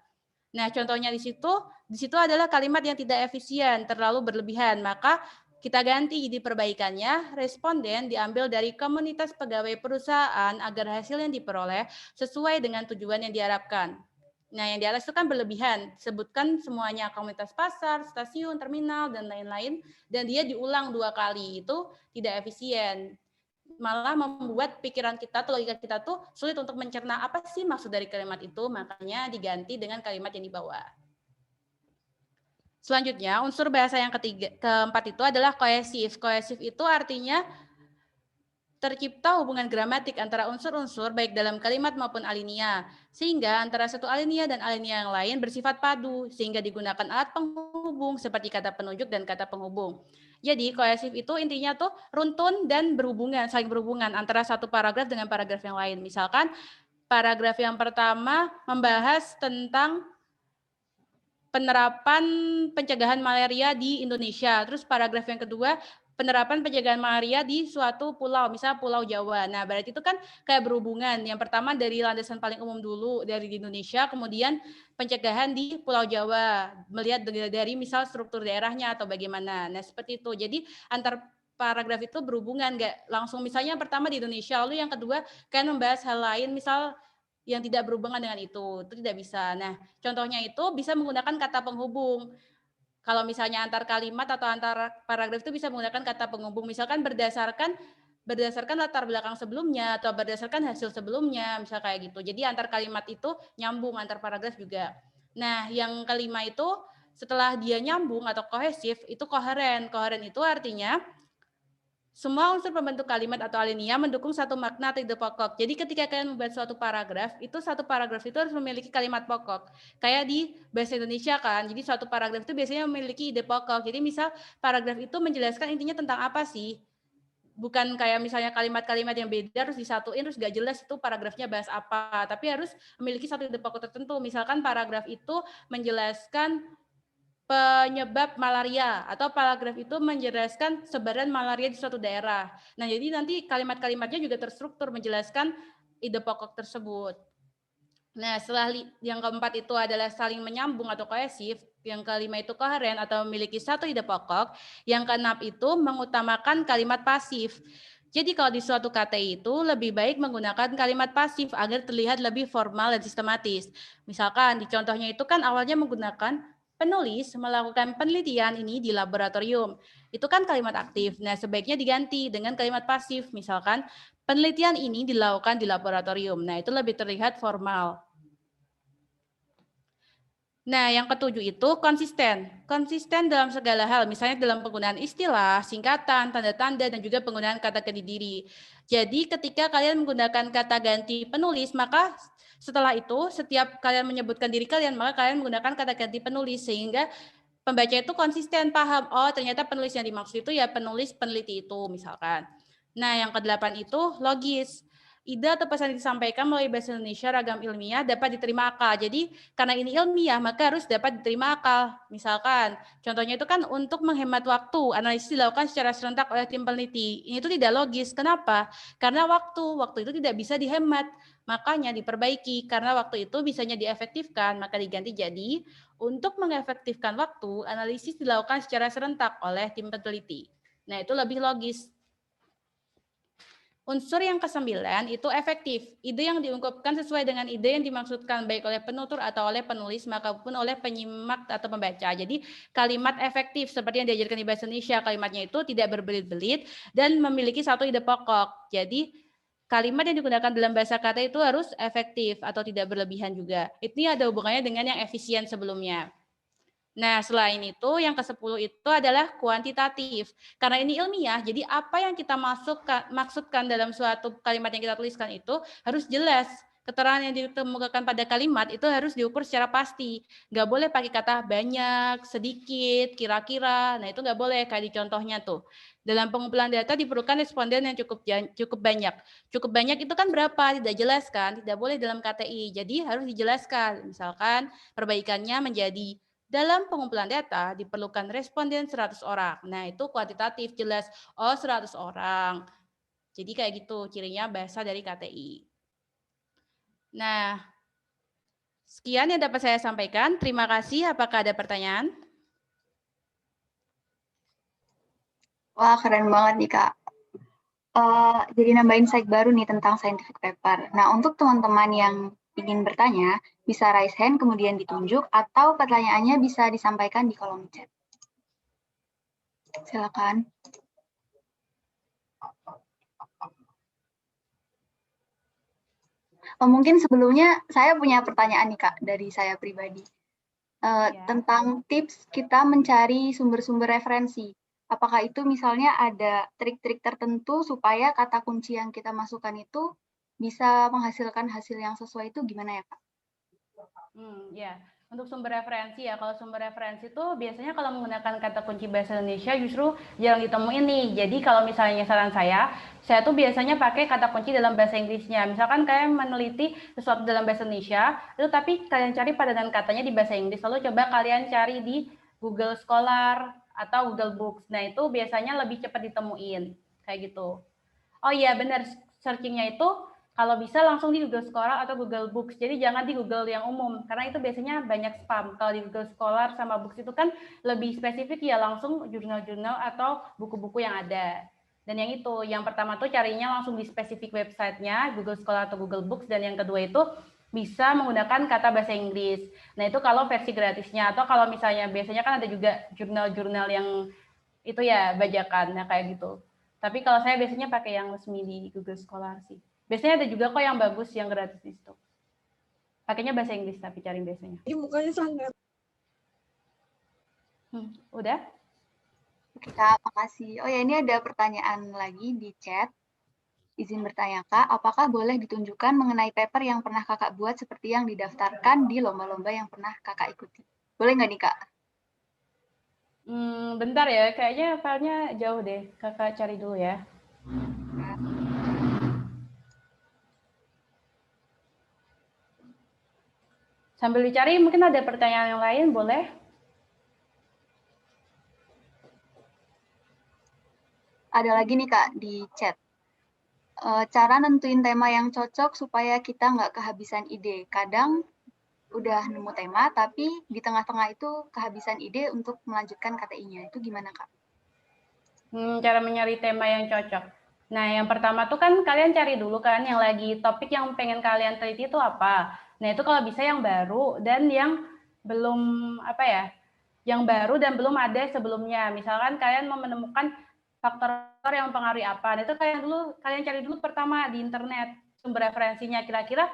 Nah, contohnya di situ adalah kalimat yang tidak efisien, terlalu berlebihan. Maka kita ganti jadi perbaikannya, responden diambil dari komunitas pegawai perusahaan agar hasil yang diperoleh sesuai dengan tujuan yang diharapkan. Nah, yang di atas itu kan berlebihan, sebutkan semuanya, komunitas pasar, stasiun, terminal, dan lain-lain, dan dia diulang 2 kali, itu tidak efisien. Malah membuat pikiran kita atau logika kita tuh sulit untuk mencerna apa sih maksud dari kalimat itu, makanya diganti dengan kalimat yang di bawah. Selanjutnya, unsur bahasa yang keempat itu adalah kohesif. Kohesif itu artinya tercipta hubungan gramatik antara unsur-unsur baik dalam kalimat maupun alinea, sehingga antara satu alinea dan alinea yang lain bersifat padu, sehingga digunakan alat penghubung seperti kata penunjuk dan kata penghubung. Jadi kohesif itu intinya tuh runtun dan berhubungan, saling berhubungan antara satu paragraf dengan paragraf yang lain. Misalkan paragraf yang pertama membahas tentang penerapan pencegahan malaria di Indonesia. Terus paragraf yang kedua, penerapan pencegahan malaria di suatu pulau, misalnya Pulau Jawa. Nah, berarti itu kan kayak berhubungan. Yang pertama dari landasan paling umum dulu, dari di Indonesia, kemudian pencegahan di Pulau Jawa, melihat dari misal struktur daerahnya atau bagaimana. Nah, seperti itu. Jadi antar paragraf itu berhubungan, nggak langsung misalnya yang pertama di Indonesia, lalu yang kedua kan membahas hal lain, misal yang tidak berhubungan dengan itu tidak bisa. Nah, contohnya itu bisa menggunakan kata penghubung. Kalau misalnya antar kalimat atau antar paragraf itu bisa menggunakan kata penghubung. Misalkan berdasarkan latar belakang sebelumnya atau berdasarkan hasil sebelumnya, misal kayak gitu. Jadi antar kalimat itu nyambung, antar paragraf juga. Nah, yang kelima itu setelah dia nyambung atau kohesif, itu koheren. Koheren itu artinya semua unsur pembentuk kalimat atau alinea mendukung satu makna atau ide pokok. Jadi ketika kalian membuat suatu paragraf, itu satu paragraf itu harus memiliki kalimat pokok. Kayak di bahasa Indonesia kan, jadi suatu paragraf itu biasanya memiliki ide pokok. Jadi misal paragraf itu menjelaskan intinya tentang apa sih. Bukan kayak misalnya kalimat-kalimat yang beda terus disatuin terus gak jelas itu paragrafnya bahas apa. Tapi harus memiliki satu ide pokok tertentu. Misalkan paragraf itu menjelaskan penyebab malaria atau paragraf itu menjelaskan sebaran malaria di suatu daerah. Nah, jadi nanti kalimat-kalimatnya juga terstruktur menjelaskan ide pokok tersebut. Nah, setelah yang keempat itu adalah saling menyambung atau kohesif, yang kelima itu koheren atau memiliki satu ide pokok, yang keenam itu mengutamakan kalimat pasif. Jadi kalau di suatu kata itu lebih baik menggunakan kalimat pasif agar terlihat lebih formal dan sistematis. Misalkan di contohnya itu kan awalnya menggunakan penulis melakukan penelitian ini di laboratorium. Itu kan kalimat aktif. Nah, sebaiknya diganti dengan kalimat pasif. Misalkan, penelitian ini dilakukan di laboratorium. Nah, itu lebih terlihat formal. Nah, yang ketujuh itu konsisten. Konsisten dalam segala hal, misalnya dalam penggunaan istilah, singkatan, tanda-tanda, dan juga penggunaan kata ganti diri. Jadi, ketika kalian menggunakan kata ganti penulis, maka setelah itu, setiap kalian menyebutkan diri kalian, maka kalian menggunakan kata ganti penulis, sehingga pembaca itu konsisten, paham, oh ternyata penulis yang dimaksud itu ya penulis peneliti itu, misalkan. Nah, yang ke-8 itu logis. Ide atau pesan yang disampaikan melalui bahasa Indonesia ragam ilmiah dapat diterima akal. Jadi, karena ini ilmiah, maka harus dapat diterima akal. Misalkan, contohnya itu kan untuk menghemat waktu, analisis dilakukan secara serentak oleh tim peneliti. Ini itu tidak logis. Kenapa? Karena waktu itu tidak bisa dihemat. Makanya diperbaiki, karena waktu itu bisanya diefektifkan, maka diganti jadi, untuk mengefektifkan waktu, analisis dilakukan secara serentak oleh tim peneliti. Nah, itu lebih logis. Unsur yang ke-9 itu efektif. Ide yang diungkapkan sesuai dengan ide yang dimaksudkan baik oleh penutur atau oleh penulis maupun oleh penyimak atau pembaca. Jadi kalimat efektif seperti yang diajarkan di bahasa Indonesia, kalimatnya itu tidak berbelit-belit dan memiliki satu ide pokok. Jadi kalimat yang digunakan dalam bahasa kata itu harus efektif atau tidak berlebihan juga. Ini ada hubungannya dengan yang efisien sebelumnya. Nah, selain itu, yang ke-10 itu adalah kuantitatif. Karena ini ilmiah, jadi apa yang kita maksudkan dalam suatu kalimat yang kita tuliskan itu harus jelas. keterangan yang dikemukakan pada kalimat itu harus diukur secara pasti. Nggak boleh pakai kata banyak, sedikit, kira-kira. Nah, itu nggak boleh kayak di contohnya tuh. Dalam pengumpulan data diperlukan responden yang cukup banyak. Cukup banyak itu kan berapa? Tidak jelas kan? Tidak boleh dalam KTI. Jadi harus dijelaskan. Misalkan perbaikannya menjadi dalam pengumpulan data diperlukan responden 100 orang. Nah, itu kuantitatif jelas. Oh, 100 orang. Jadi kayak gitu cirinya bahasa dari KTI. Nah, sekian yang dapat saya sampaikan. Terima kasih. Apakah ada pertanyaan? Wah, keren banget nih, Kak. Jadi nambahin insight baru nih tentang scientific paper. Nah, untuk teman-teman yang ingin bertanya, bisa raise hand kemudian ditunjuk, atau pertanyaannya bisa disampaikan di kolom chat. Silakan. Mungkin sebelumnya saya punya pertanyaan nih, Kak, dari saya pribadi. Tentang tips kita mencari sumber-sumber referensi. Apakah itu misalnya ada trik-trik tertentu supaya kata kunci yang kita masukkan itu bisa menghasilkan hasil yang sesuai itu gimana ya, Kak? Ya, untuk sumber referensi ya, kalau sumber referensi itu biasanya kalau menggunakan kata kunci bahasa Indonesia justru jarang ditemuin nih. Jadi kalau misalnya saran saya tuh biasanya pakai kata kunci dalam bahasa Inggrisnya. Misalkan kalian meneliti sesuatu dalam bahasa Indonesia, itu tapi kalian cari padanan katanya di bahasa Inggris, lalu coba kalian cari di Google Scholar atau Google Books. Nah, itu biasanya lebih cepat ditemuin, kayak gitu. Oh iya, benar, searchingnya itu kalau bisa langsung di Google Scholar atau Google Books. Jadi jangan di Google yang umum, karena itu biasanya banyak spam. Kalau di Google Scholar sama Books itu kan lebih spesifik ya, langsung jurnal-jurnal atau buku-buku yang ada. Dan yang itu, yang pertama tuh carinya langsung di spesifik websitenya, Google Scholar atau Google Books. Dan yang kedua itu bisa menggunakan kata bahasa Inggris. Nah, itu kalau versi gratisnya. Atau kalau misalnya, biasanya kan ada juga jurnal-jurnal yang itu ya, bajakan. Nah, kayak gitu. Tapi kalau saya biasanya pakai yang resmi di Google Scholar sih. Biasanya ada juga kok yang bagus, yang gratis di situ. Pakainya bahasa Inggris tapi cari biasanya. Ini mukanya sangat. Udah? Oke, Kak, makasih. Oh ya, ini ada pertanyaan lagi di chat. Izin bertanya, Kak, apakah boleh ditunjukkan mengenai paper yang pernah Kakak buat seperti yang didaftarkan di lomba-lomba yang pernah Kakak ikuti? Boleh nggak nih, Kak? Bentar ya, kayaknya filenya jauh deh. Kakak cari dulu ya. Sambil dicari, mungkin ada pertanyaan yang lain, boleh? Ada lagi nih, Kak, di chat. Cara nentuin tema yang cocok supaya kita nggak kehabisan ide. Kadang udah nemu tema, tapi di tengah-tengah itu kehabisan ide untuk melanjutkan KTI-nya. Itu gimana, Kak? Cara mencari tema yang cocok. Nah, yang pertama tuh kan kalian cari dulu kan yang lagi topik yang pengen kalian teliti itu apa. Nah, itu kalau bisa yang baru dan yang belum yang baru dan belum ada sebelumnya. Misalkan kalian mau menemukan faktor yang mempengaruhi apa. Nah, itu kalian cari dulu pertama di internet sumber referensinya. Kira-kira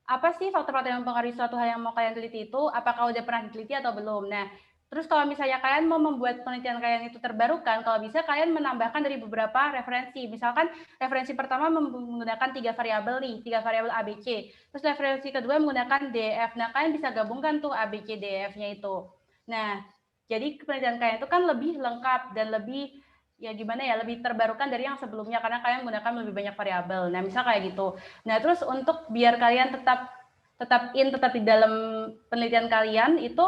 apa sih faktor-faktor yang mempengaruhi suatu hal yang mau kalian teliti itu? Apakah udah pernah diteliti atau belum? Nah, terus kalau misalnya kalian mau membuat penelitian kalian itu terbarukan, kalau bisa kalian menambahkan dari beberapa referensi. Misalkan referensi pertama menggunakan 3 variabel nih, 3 variabel ABC. Terus referensi kedua menggunakan DEF. Nah, kalian bisa gabungkan tuh ABC DEF-nya itu. Nah, jadi penelitian kalian itu kan lebih lengkap dan lebih lebih terbarukan dari yang sebelumnya karena kalian menggunakan lebih banyak variabel. Nah, misal kayak gitu. Nah, terus untuk biar kalian tetap di dalam penelitian kalian itu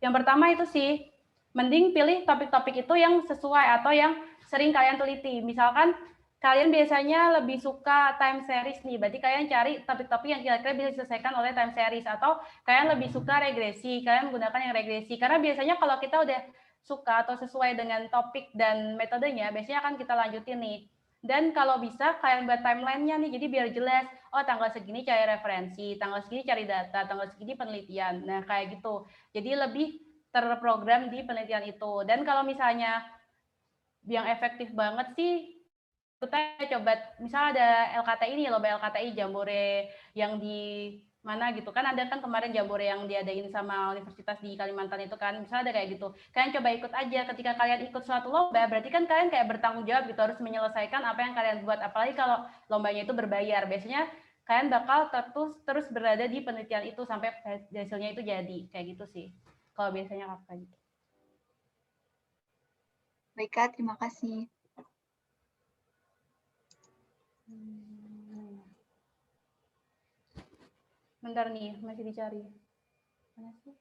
yang pertama itu sih, mending pilih topik-topik itu yang sesuai atau yang sering kalian teliti. Misalkan kalian biasanya lebih suka time series nih, berarti kalian cari topik-topik yang kira-kira bisa diselesaikan oleh time series. Atau kalian lebih suka regresi, kalian menggunakan yang regresi. Karena biasanya kalau kita udah suka atau sesuai dengan topik dan metodenya, biasanya akan kita lanjutin nih. Dan kalau bisa kalian buat timeline-nya nih, jadi biar jelas, oh tanggal segini cari referensi, tanggal segini cari data, tanggal segini penelitian. Nah, kayak gitu. Jadi lebih terprogram di penelitian itu. Dan kalau misalnya yang efektif banget sih, kita coba, misal ada LKTI nih, lomba LKTI Jambore yang di mana gitu kan, ada kan kemarin Jambore yang diadain sama universitas di Kalimantan itu kan, misalnya ada kayak gitu, kalian coba ikut aja. Ketika kalian ikut suatu lomba, berarti kan kalian kayak bertanggung jawab gitu, harus menyelesaikan apa yang kalian buat, apalagi kalau lombanya itu berbayar. Biasanya kalian bakal terus berada di penelitian itu sampai hasilnya itu jadi. Kayak gitu sih. Kalau biasanya Kak gitu. Baik, Kak, terima kasih. Bentar nih, masih dicari. Mana sih?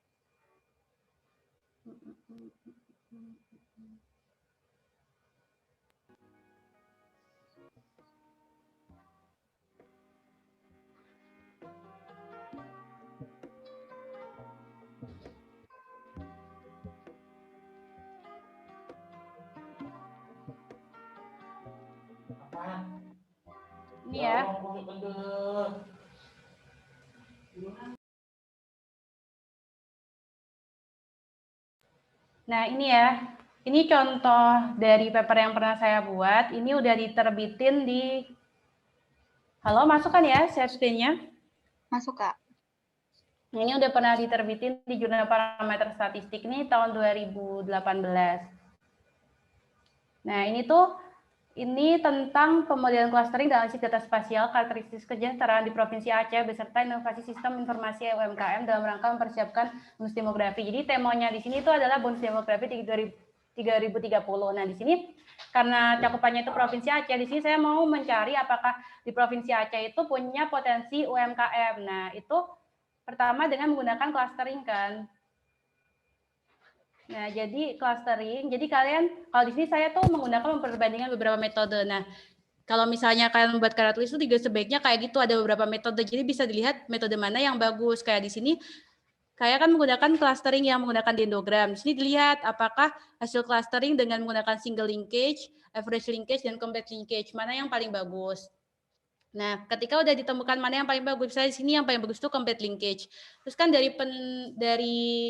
Ini ya. Nah, ini ya. Ini contoh dari paper yang pernah saya buat. Ini udah diterbitin di... Halo, masuk kan ya share screen-nya? Masuk, Kak. Nah, ini udah pernah diterbitin di Jurnal Parameter Statistik ini tahun 2018. Nah, ini tentang pemodelan clustering dan analisis data spasial, karakteristik kesejahteraan di Provinsi Aceh beserta inovasi sistem informasi UMKM dalam rangka mempersiapkan bonus demografi. Jadi temanya di sini itu adalah bonus demografi 2030. Nah, di sini karena cakupannya itu Provinsi Aceh, di sini saya mau mencari apakah di Provinsi Aceh itu punya potensi UMKM. Nah, itu pertama dengan menggunakan clustering kan. Nah, jadi clustering, jadi kalian, kalau di sini saya tuh menggunakan memperbandingkan beberapa metode. Nah, kalau misalnya kalian membuat karya tulis itu juga sebaiknya kayak gitu, ada beberapa metode, jadi bisa dilihat metode mana yang bagus. Kayak di sini, kayak kan menggunakan clustering yang menggunakan dendrogram. Di sini dilihat apakah hasil clustering dengan menggunakan single linkage, average linkage, dan complete linkage, mana yang paling bagus. Nah, ketika udah ditemukan mana yang paling bagus, misalnya di sini yang paling bagus itu complete linkage. Terus kan dari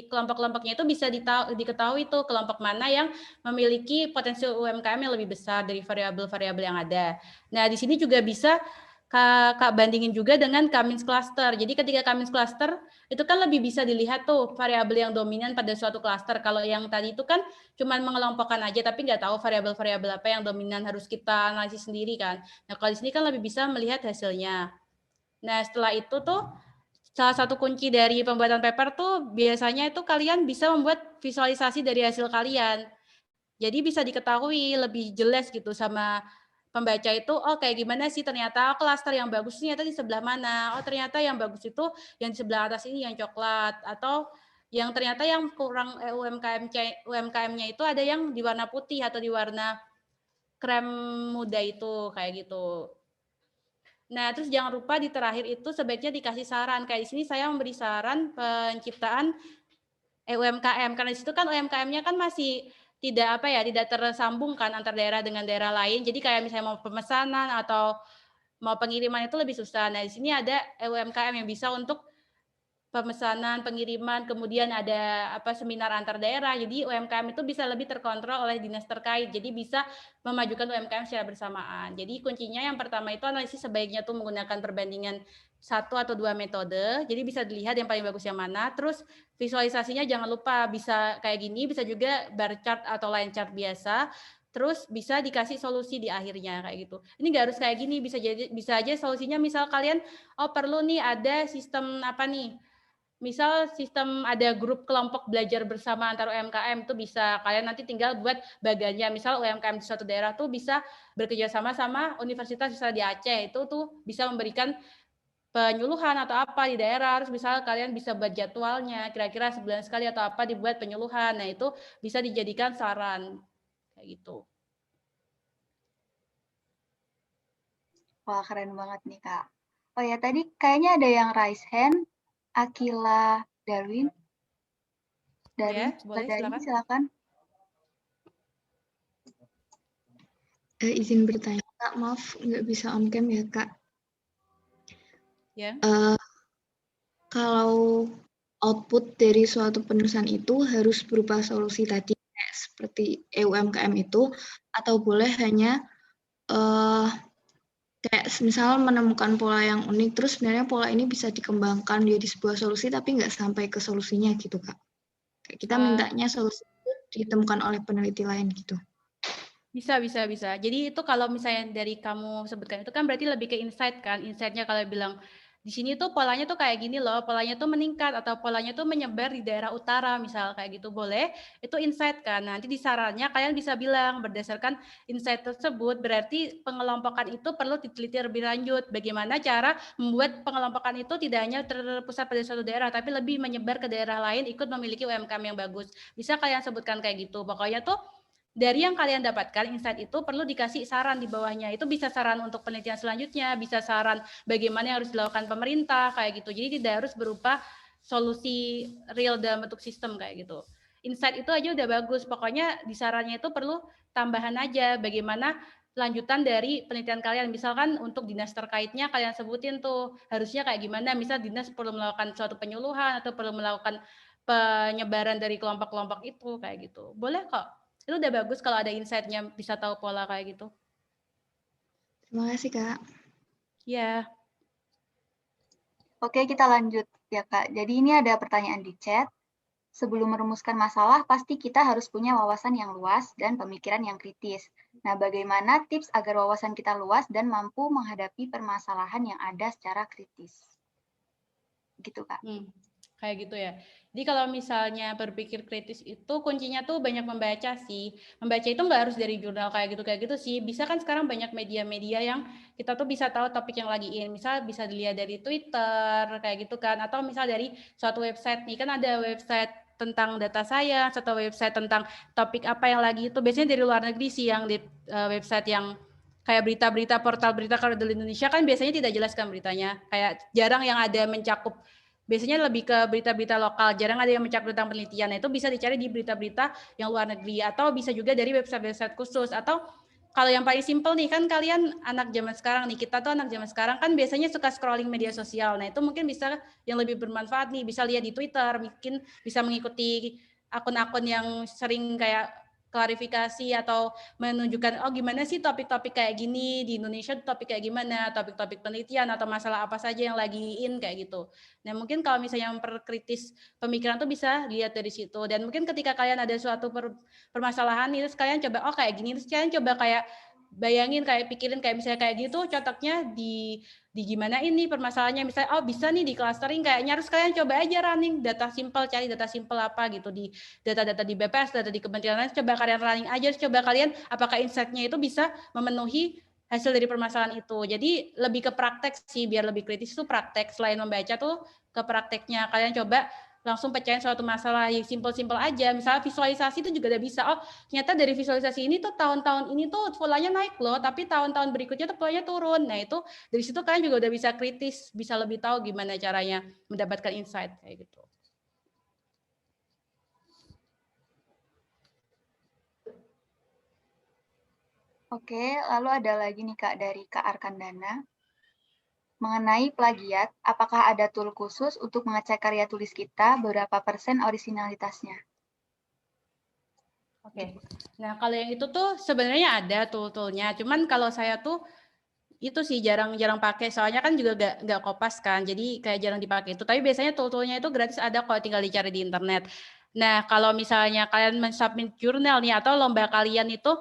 kelompok-kelompoknya itu bisa diketahui tuh kelompok mana yang memiliki potensi UMKM yang lebih besar dari variabel-variabel yang ada. Nah, di sini juga bisa Kak bandingin juga dengan Cummins cluster. Jadi ketika Cummins cluster itu kan lebih bisa dilihat tuh variabel yang dominan pada suatu cluster. Kalau yang tadi itu kan cuma mengelompokkan aja tapi nggak tahu variabel-variabel apa yang dominan harus kita analisis sendiri kan. Nah, kalau di sini kan lebih bisa melihat hasilnya. Nah, setelah itu tuh salah satu kunci dari pembuatan paper tuh biasanya itu kalian bisa membuat visualisasi dari hasil kalian. Jadi bisa diketahui lebih jelas gitu sama pembaca itu, oh kayak gimana sih ternyata klaster yang bagus ternyata di sebelah mana. Oh ternyata yang bagus itu yang di sebelah atas ini yang coklat. Atau yang ternyata yang kurang UMKM-nya itu ada yang di warna putih atau di warna krem muda itu kayak gitu. Nah, terus jangan lupa di terakhir itu sebaiknya dikasih saran. Kayak di sini saya memberi saran penciptaan UMKM karena di situ kan UMKM-nya kan masih tidak tersambung kan antar daerah dengan daerah lain. Jadi kayak misalnya mau pemesanan atau mau pengiriman itu lebih susah. Nah, di sini ada UMKM yang bisa untuk pemesanan, pengiriman, kemudian ada seminar antar daerah. Jadi UMKM itu bisa lebih terkontrol oleh dinas terkait. Jadi bisa memajukan UMKM secara bersamaan. Jadi kuncinya yang pertama itu analisis sebaiknya tuh menggunakan perbandingan 1 atau 2 metode. Jadi bisa dilihat yang paling bagus yang mana. Terus visualisasinya jangan lupa bisa kayak gini, bisa juga bar chart atau line chart biasa. Terus bisa dikasih solusi di akhirnya kayak gitu. Ini nggak harus kayak gini, bisa aja solusinya misal kalian perlu nih ada sistem misal sistem ada grup kelompok belajar bersama antar UMKM itu bisa kalian nanti tinggal buat bagannya. Misal UMKM di suatu daerah tuh bisa bekerja sama sama universitas misalnya di Aceh itu tuh bisa memberikan penyuluhan atau apa di daerah. Terus misal kalian bisa buat jadwalnya kira-kira sebulan sekali atau apa dibuat penyuluhan. Nah itu bisa dijadikan saran kayak gitu. Wah keren banget nih Kak. Oh ya tadi kayaknya ada yang raise hand. Akila Darwin. Ya, boleh silakan. Izin bertanya, Kak. Maaf, nggak bisa on cam ya, Kak. Ya. Kalau output dari suatu penulisan itu harus berupa solusi tadi, seperti UMKM itu, atau boleh hanya kayak misal menemukan pola yang unik, terus sebenarnya pola ini bisa dikembangkan menjadi sebuah solusi, tapi nggak sampai ke solusinya gitu, Kak. Kayak kita mintanya solusi itu ditemukan oleh peneliti lain gitu. Bisa. Jadi itu kalau misalnya dari kamu sebutkan itu kan berarti lebih ke insight kan. Insight-nya kalau bilang di sini tuh polanya tuh kayak gini loh, polanya tuh meningkat atau polanya tuh menyebar di daerah utara misal kayak gitu boleh. Itu insight kan. Nanti di sarannya kalian bisa bilang berdasarkan insight tersebut berarti pengelompokan itu perlu diteliti lebih lanjut. Bagaimana cara membuat pengelompokan itu tidak hanya terpusat pada suatu daerah tapi lebih menyebar ke daerah lain ikut memiliki UMKM yang bagus. Bisa kalian sebutkan kayak gitu. Pokoknya tuh dari yang kalian dapatkan insight itu perlu dikasih saran di bawahnya. Itu bisa saran untuk penelitian selanjutnya, bisa saran bagaimana yang harus dilakukan pemerintah kayak gitu. Jadi tidak harus berupa solusi real dalam bentuk sistem kayak gitu. Insight itu aja udah bagus. Pokoknya di sarannya itu perlu tambahan aja bagaimana lanjutan dari penelitian kalian. Misalkan untuk dinas terkaitnya kalian sebutin tuh harusnya kayak gimana. Misal dinas perlu melakukan suatu penyuluhan atau perlu melakukan penyebaran dari kelompok-kelompok itu kayak gitu. Boleh kok. Itu udah bagus kalau ada insight-nya bisa tahu pola kayak gitu. Terima kasih, Kak. Ya. Oke, kita lanjut ya, Kak. Jadi ini ada pertanyaan di chat. Sebelum merumuskan masalah, pasti kita harus punya wawasan yang luas dan pemikiran yang kritis. Nah, bagaimana tips agar wawasan kita luas dan mampu menghadapi permasalahan yang ada secara kritis? Gitu, Kak. Kayak gitu ya. Jadi kalau misalnya berpikir kritis itu kuncinya tuh banyak membaca sih. Membaca itu nggak harus dari jurnal kayak gitu sih. Bisa kan sekarang banyak media-media yang kita tuh bisa tahu topik yang lagi in. Misal bisa dilihat dari Twitter kayak gitu kan. Atau misal dari suatu website nih. Kan ada website tentang data science atau website tentang topik apa yang lagi itu. Biasanya dari luar negeri sih yang di website yang kayak berita-berita, portal berita kalau di Indonesia kan biasanya tidak jelaskan beritanya. Kayak jarang yang ada mencakup. Biasanya lebih ke berita-berita lokal, jarang ada yang mencakup tentang penelitian. Nah, itu bisa dicari di berita-berita yang luar negeri atau bisa juga dari website-website khusus. Atau kalau yang paling simpel nih, kan kalian anak zaman sekarang nih, kita tuh anak zaman sekarang kan biasanya suka scrolling media sosial. Nah, itu mungkin bisa yang lebih bermanfaat nih, bisa lihat di Twitter, mungkin bisa mengikuti akun-akun yang sering kayak klarifikasi atau menunjukkan oh gimana sih topik-topik kayak gini di Indonesia topik kayak gimana, topik-topik penelitian atau masalah apa saja yang lagi in kayak gitu. Nah, mungkin kalau misalnya memperkritis pemikiran tuh bisa lihat dari situ. Dan mungkin ketika kalian ada suatu permasalahan itu kalian coba oh kayak gini, terus kalian coba kayak bayangin kayak pikirin kayak misalnya kayak gitu cocoknya di gimana ini permasalahannya misalnya oh bisa nih di clustering kayaknya harus kalian coba aja running data simple cari data simple apa gitu di data-data di BPS, data di kementerian lain coba kalian running aja coba kalian apakah insight-nya itu bisa memenuhi hasil dari permasalahan itu. Jadi lebih ke praktek sih biar lebih kritis itu praktek selain membaca tuh ke prakteknya kalian coba langsung pecahin suatu masalah yang simpel-simpel aja. Misalnya visualisasi itu juga udah bisa. Oh, ternyata dari visualisasi ini tuh tahun-tahun ini tuh polanya naik loh, tapi tahun-tahun berikutnya tuh polanya turun. Nah, itu dari situ kalian juga udah bisa kritis, bisa lebih tahu gimana caranya mendapatkan insight kayak gitu. Oke, lalu ada lagi nih Kak dari Kak Arkandana. Mengenai plagiat, apakah ada tool khusus untuk mengecek karya tulis kita berapa persen orisinalitasnya? Oke. Nah, kalau yang itu tuh sebenarnya ada tool-toolnya. Cuman kalau saya tuh itu sih jarang pakai. Soalnya kan juga nggak kopas kan. Jadi kayak jarang dipakai itu. Tapi biasanya tool-toolnya itu gratis ada kalau tinggal dicari di internet. Nah, kalau misalnya kalian men-submit jurnal nih atau lomba kalian itu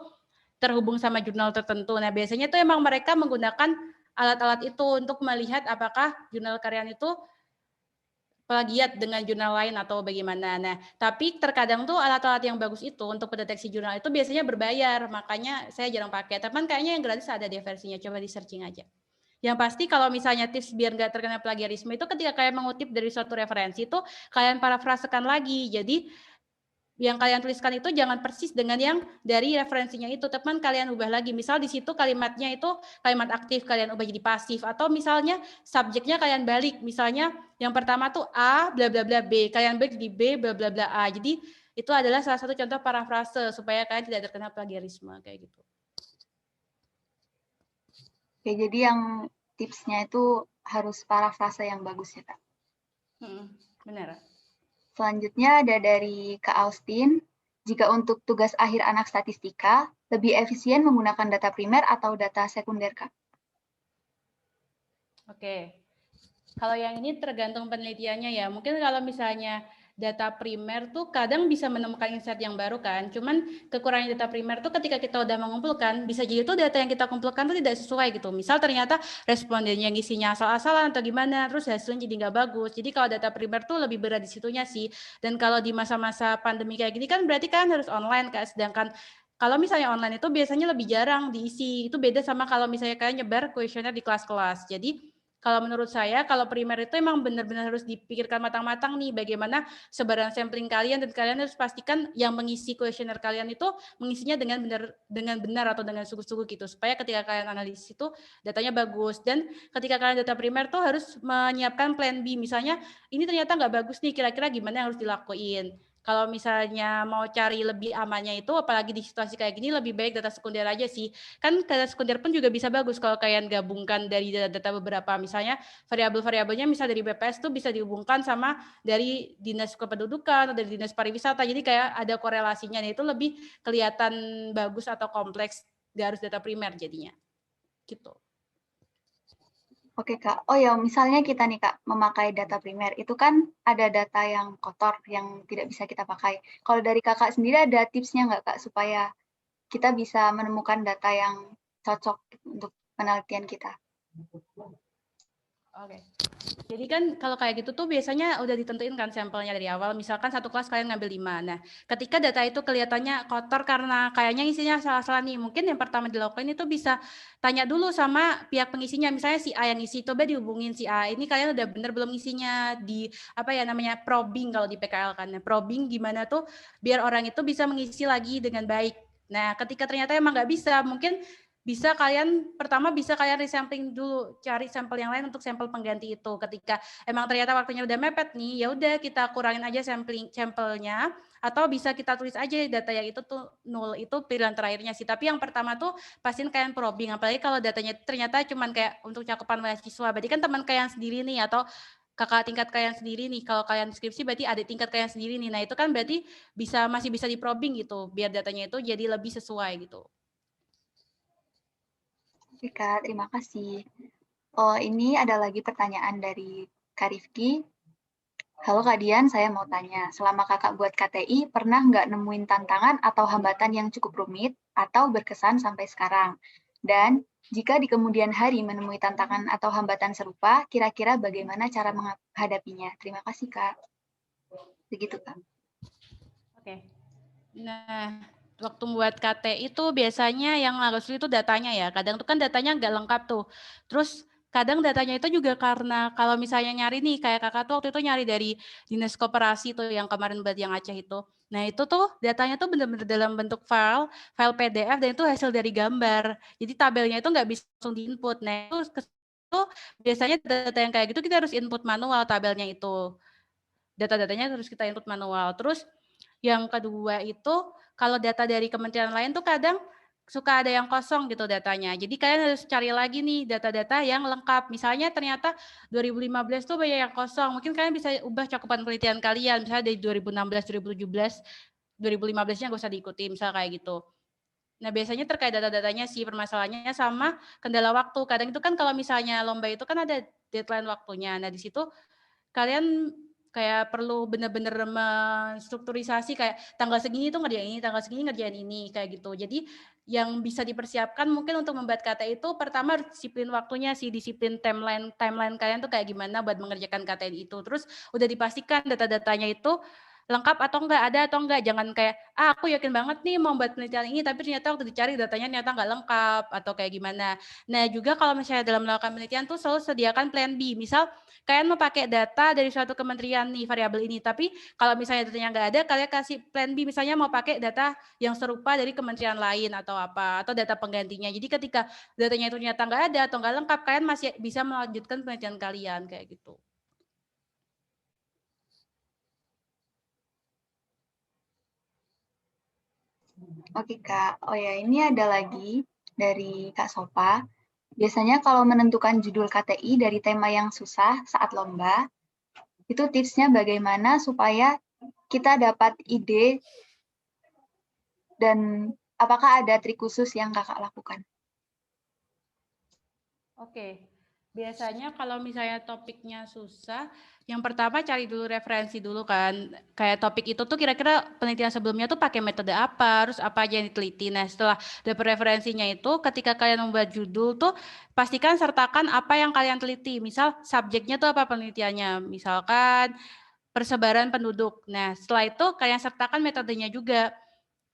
terhubung sama jurnal tertentu. Nah, biasanya tuh emang mereka menggunakan alat-alat itu untuk melihat apakah jurnal kalian itu plagiat dengan jurnal lain atau bagaimana. Nah, tapi terkadang tuh alat-alat yang bagus itu untuk pendeteksi jurnal itu biasanya berbayar, makanya saya jarang pakai. Tapi kayaknya yang gratis ada di versinya, coba di searching aja. Yang pasti kalau misalnya tips biar nggak terkena plagiarisme itu ketika kalian mengutip dari suatu referensi itu kalian parafrasekan lagi. Jadi yang kalian tuliskan itu jangan persis dengan yang dari referensinya itu, teman kalian ubah lagi. Misal di situ kalimatnya itu kalimat aktif kalian ubah jadi pasif atau misalnya subjeknya kalian balik. Misalnya yang pertama tuh A bla bla bla B, kalian balik jadi B bla bla bla A. Jadi itu adalah salah satu contoh parafrase supaya kalian tidak terkena plagiarisme kayak gitu. Oke, jadi yang tipsnya itu harus parafrase yang bagus ya, Kak? Benar. Selanjutnya ada dari Kak Austin. Jika untuk tugas akhir anak statistika, lebih efisien menggunakan data primer atau data sekunder, Kak? Oke. Kalau yang ini tergantung penelitiannya ya. Mungkin kalau misalnya data primer tuh kadang bisa menemukan insight yang baru kan. Cuman kekurangan data primer tuh ketika kita udah mengumpulkan, bisa jadi tuh data yang kita kumpulkan tuh tidak sesuai gitu. Misal ternyata respondennya ngisinya asal-asalan atau gimana, terus hasilnya jadi nggak bagus. Jadi kalau data primer tuh lebih berat di situnya sih. Dan kalau di masa-masa pandemi kayak gini kan berarti kan harus online kan. Sedangkan kalau misalnya online itu biasanya lebih jarang diisi. Itu beda sama kalau misalnya kalian nyebar kuesioner di kelas-kelas. Jadi kalau menurut saya, kalau primer itu emang benar-benar harus dipikirkan matang-matang nih, bagaimana sebaran sampling kalian, dan kalian harus pastikan yang mengisi kuesioner kalian itu mengisinya dengan benar atau dengan sungguh-sungguh gitu, supaya ketika kalian analisis itu datanya bagus. Dan ketika kalian data primer tuh harus menyiapkan plan B, misalnya ini ternyata nggak bagus nih, kira-kira gimana yang harus dilakuin. Kalau misalnya mau cari lebih amannya itu, apalagi di situasi kayak gini, lebih baik data sekunder aja sih. Kan data sekunder pun juga bisa bagus kalau kalian gabungkan dari data beberapa. Misalnya variabel-variabelnya misal dari BPS tuh bisa dihubungkan sama dari Dinas Kependudukan atau dari Dinas Pariwisata. Jadi kayak ada korelasinya. Itu lebih kelihatan bagus atau kompleks, gak harus data primer jadinya. Gitu. Oke Kak, oh ya misalnya kita nih Kak memakai data primer, itu kan ada data yang kotor yang tidak bisa kita pakai. Kalau dari Kakak sendiri ada tipsnya nggak Kak supaya kita bisa menemukan data yang cocok untuk penelitian kita? Oke. Jadi kan kalau kayak gitu tuh biasanya udah ditentuin kan sampelnya dari awal. Misalkan satu kelas kalian ngambil 5. Nah, ketika data itu kelihatannya kotor karena kayaknya isinya salah-salah nih, mungkin yang pertama dilakukan itu bisa tanya dulu sama pihak pengisinya. Misalnya si A yang isi, coba dihubungin si A. Ini kalian udah bener belum isinya, di apa ya namanya probing kalau di PKL kan. Nah, probing gimana tuh biar orang itu bisa mengisi lagi dengan baik. Nah, ketika ternyata emang nggak bisa, mungkin bisa kalian resampling dulu, cari sampel yang lain untuk sampel pengganti itu. Ketika emang ternyata waktunya udah mepet nih, ya udah kita kurangin aja sampelnya, atau bisa kita tulis aja data yang itu tuh nol, itu pilihan terakhirnya sih. Tapi yang pertama tuh pastiin kalian probing, apalagi kalau datanya ternyata cuman kayak untuk cakupan mahasiswa, berarti kan teman kalian sendiri nih atau kakak tingkat kalian sendiri nih. Kalau kalian skripsi berarti adik tingkat kalian sendiri nih. Nah itu kan berarti masih bisa diprobing gitu, biar datanya itu jadi lebih sesuai gitu. Oke Kak, terima kasih. Oh, ini ada lagi pertanyaan dari Kak Rifki. Halo Kak Dian, saya mau tanya, selama kakak buat KTI, pernah nggak nemuin tantangan atau hambatan yang cukup rumit atau berkesan sampai sekarang? Dan jika di kemudian hari menemui tantangan atau hambatan serupa, kira-kira bagaimana cara menghadapinya? Terima kasih Kak. Begitu Kak. Oke. Nah, waktu membuat KTI itu biasanya yang harus itu datanya ya. Kadang tuh kan datanya nggak lengkap tuh. Terus kadang datanya itu juga karena kalau misalnya nyari nih, kayak kakak tuh waktu itu nyari dari Dinas Koperasi tuh yang kemarin buat yang Aceh itu. Nah itu tuh datanya tuh bener-bener dalam bentuk file PDF, dan itu hasil dari gambar. Jadi tabelnya itu nggak bisa langsung diinput. Nah itu biasanya data yang kayak gitu kita harus input manual tabelnya itu. Data-datanya harus kita input manual. Terus yang kedua itu kalau data dari kementerian lain tuh kadang suka ada yang kosong gitu datanya. Jadi kalian harus cari lagi nih data-data yang lengkap. Misalnya ternyata 2015 tuh banyak yang kosong. Mungkin kalian bisa ubah cakupan penelitian kalian. Misalnya dari 2016, 2017, 2015-nya nggak usah diikuti. Misal kayak gitu. Nah biasanya terkait data-datanya sih permasalahannya sama kendala waktu. Kadang itu kan kalau misalnya lomba itu kan ada deadline waktunya. Nah di situ kalian kayak perlu bener-bener menstrukturisasi kayak tanggal segini tuh ngerjain ini, tanggal segini ngerjain ini, kayak gitu. Jadi yang bisa dipersiapkan mungkin untuk membuat KTI itu pertama disiplin waktunya sih, disiplin timeline kalian tuh kayak gimana buat mengerjakan KTI itu. Terus udah dipastikan data-datanya itu lengkap atau enggak, ada atau enggak. Jangan kayak, aku yakin banget nih mau buat penelitian ini, tapi ternyata waktu dicari datanya ternyata enggak lengkap, atau kayak gimana. Nah juga kalau misalnya dalam melakukan penelitian tuh selalu sediakan plan B. Misal kalian mau pakai data dari suatu kementerian nih, variabel ini, tapi kalau misalnya datanya enggak ada, kalian kasih plan B, misalnya mau pakai data yang serupa dari kementerian lain atau apa, atau data penggantinya. Jadi ketika datanya itu ternyata enggak ada atau enggak lengkap, kalian masih bisa melanjutkan penelitian kalian, kayak gitu. Oke Kak, oh ya ini ada lagi dari Kak Sopa. Biasanya kalau menentukan judul KTI dari tema yang susah saat lomba, itu tipsnya bagaimana supaya kita dapat ide dan apakah ada trik khusus yang kakak lakukan? Oke, biasanya kalau misalnya topiknya susah, Yang pertama cari dulu referensi dulu kan, kayak topik itu tuh kira-kira penelitian sebelumnya tuh pakai metode apa, terus apa aja yang diteliti. Nah setelah dapat referensinya itu, ketika kalian membuat judul tuh pastikan sertakan apa yang kalian teliti. Misal subjeknya tuh apa penelitiannya, misalkan persebaran penduduk. Nah setelah itu kalian sertakan metodenya juga.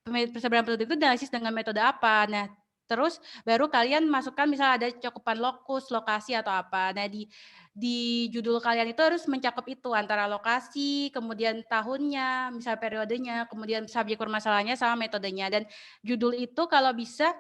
Persebaran penduduk itu dianalisis dengan metode apa. Nah terus baru kalian masukkan misal ada cakupan lokus, lokasi atau apa. Nah di judul kalian itu harus mencakup itu antara lokasi, kemudian tahunnya, misal periodenya, kemudian subjek permasalahannya sama metodenya. Dan judul itu kalau bisa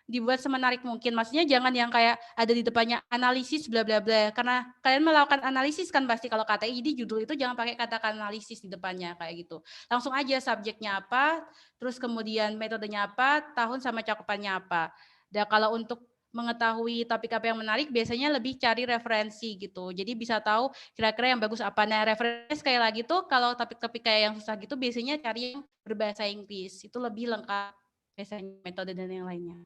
dibuat semenarik mungkin. Maksudnya jangan yang kayak ada di depannya analisis bla bla bla. Karena kalian melakukan analisis kan pasti kalau KTI, jadi judul itu jangan pakai kata analisis di depannya kayak gitu. Langsung aja subjeknya apa, terus kemudian metodenya apa, tahun sama cakupannya apa. Dan kalau untuk mengetahui topik apa yang menarik, biasanya lebih cari referensi gitu. Jadi bisa tahu kira-kira yang bagus apa. Nah referensi sekali lagi tuh kalau topik-topik kayak yang susah gitu, biasanya cari yang berbahasa Inggris. Itu lebih lengkap biasanya metode dan yang lainnya.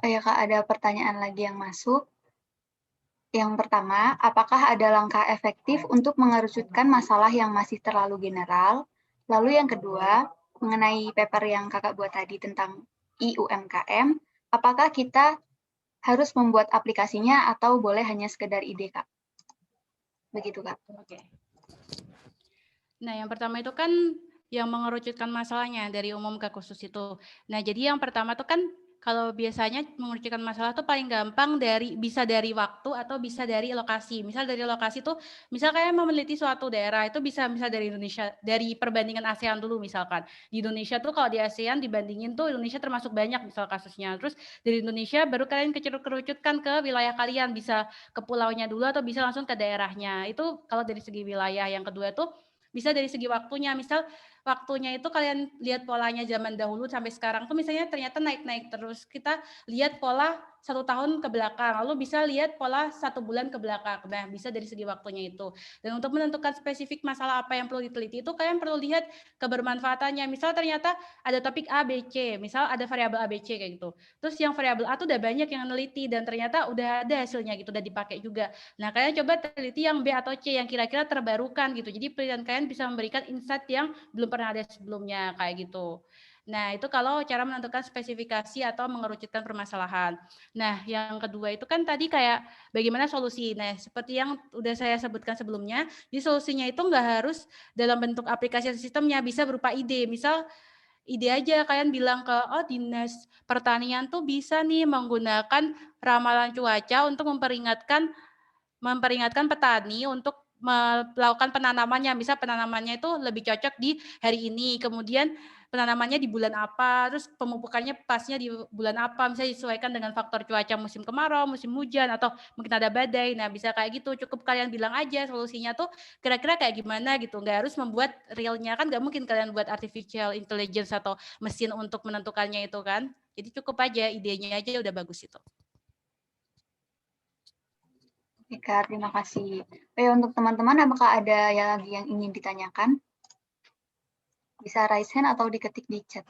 Oh ya Kak, ada pertanyaan lagi yang masuk. Yang pertama, apakah ada langkah efektif untuk mengerucutkan masalah yang masih terlalu general? Lalu yang kedua, mengenai paper yang Kakak buat tadi tentang IUMKM, apakah kita harus membuat aplikasinya atau boleh hanya sekedar ide, Kak? Begitu, Kak. Oke. Nah, yang pertama itu kan yang mengerucutkan masalahnya dari umum ke khusus itu. Nah, jadi yang pertama tuh kan kalau biasanya mengerucutkan masalah tuh paling gampang bisa dari waktu atau bisa dari lokasi. Misal dari lokasi tuh, misal kayak mau meneliti suatu daerah itu bisa misal dari Indonesia, dari perbandingan ASEAN dulu misalkan. Di Indonesia tuh kalau di ASEAN dibandingin tuh Indonesia termasuk banyak misal kasusnya. Terus dari Indonesia baru kalian kerucutkan ke wilayah kalian, bisa ke pulaunya dulu atau bisa langsung ke daerahnya. Itu kalau dari segi wilayah. Yang kedua tuh bisa dari segi waktunya, misal waktunya itu kalian lihat polanya zaman dahulu sampai sekarang tuh misalnya ternyata naik-naik terus. Kita lihat pola 1 tahun ke belakang, lalu bisa lihat pola 1 bulan ke belakang. Nah, bisa dari segi waktunya itu. Dan untuk menentukan spesifik masalah apa yang perlu diteliti itu kalian perlu lihat kebermanfaatannya. Misal ternyata ada topik A, B, C, misal ada variabel A, B, C kayak gitu. Terus yang variabel A tuh udah banyak yang neliti dan ternyata udah ada hasilnya gitu, udah dipakai juga. Nah, kalian coba teliti yang B atau C yang kira-kira terbarukan gitu. Jadi penelitian kalian bisa memberikan insight yang belum pernah ada sebelumnya kayak gitu. Nah, itu kalau cara menentukan spesifikasi atau mengerucutkan permasalahan. Nah, yang kedua itu kan tadi kayak bagaimana solusi. Nah, seperti yang udah saya sebutkan sebelumnya, di solusinya itu nggak harus dalam bentuk aplikasi sistemnya, bisa berupa ide. Misal ide aja kalian bilang ke Dinas Pertanian tuh bisa nih menggunakan ramalan cuaca untuk memperingatkan petani untuk melakukan penanamannya. Misal penanamannya itu lebih cocok di hari ini, kemudian penanamannya di bulan apa, terus pemupukannya pasnya di bulan apa, misalnya disesuaikan dengan faktor cuaca musim kemarau, musim hujan, atau mungkin ada badai. Nah, bisa kayak gitu, cukup kalian bilang aja solusinya tuh kira-kira kayak gimana gitu. Nggak harus membuat realnya, kan nggak mungkin kalian buat artificial intelligence atau mesin untuk menentukannya itu kan. Jadi cukup aja idenya aja udah bagus itu. Oke, Kak, terima kasih. Untuk teman-teman, apakah ada lagi yang ingin ditanyakan? Bisa raise hand atau diketik di chat.